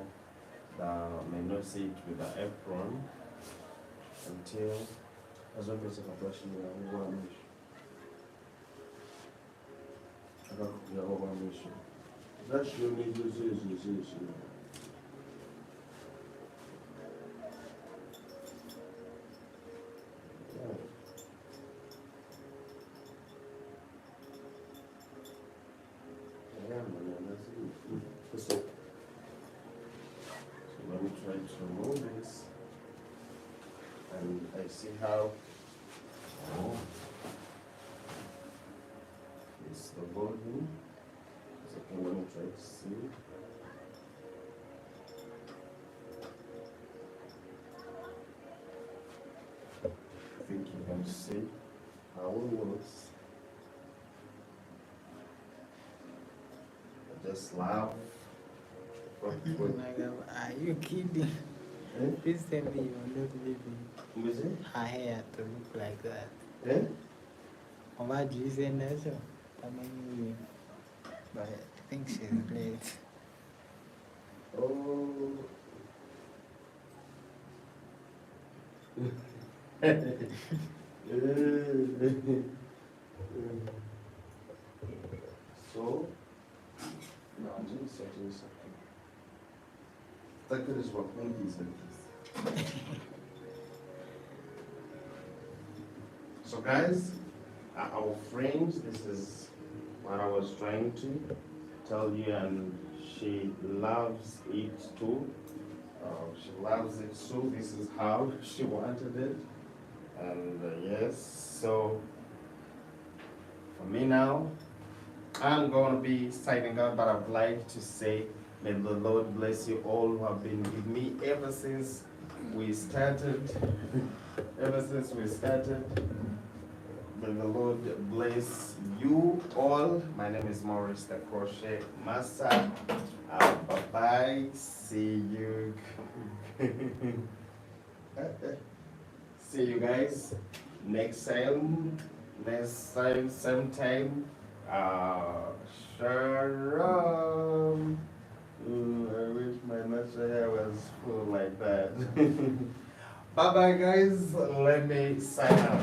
may not see it with the apron until as long as I brush that's your need to so let me try to remove this, and I see how it's the body. So let me try to see. I think you can see how it works. I just laugh. Are you kidding? Eh? Recently, you're not living Is it? her hair to look like that. Eh? Or what do you say, Naso? But I think she's late. Oh. So, no, I'm just searching something. That is what monkeys like this. So guys, our friends, this is what I was trying to tell you, and she loves it too. She loves it too. This is how she wanted it. And yes, so for me now, I'm going to be signing out, but I'd like to say, may the Lord bless you all who have been with me ever since we started. Ever since we started. May the Lord bless you all. My name is Maurice, the Crochetmaster. Bye-bye. See you. See you guys next time. Next time, same time. Shalom. I wish my natural hair was full like that. Bye bye, guys. Let me sign out.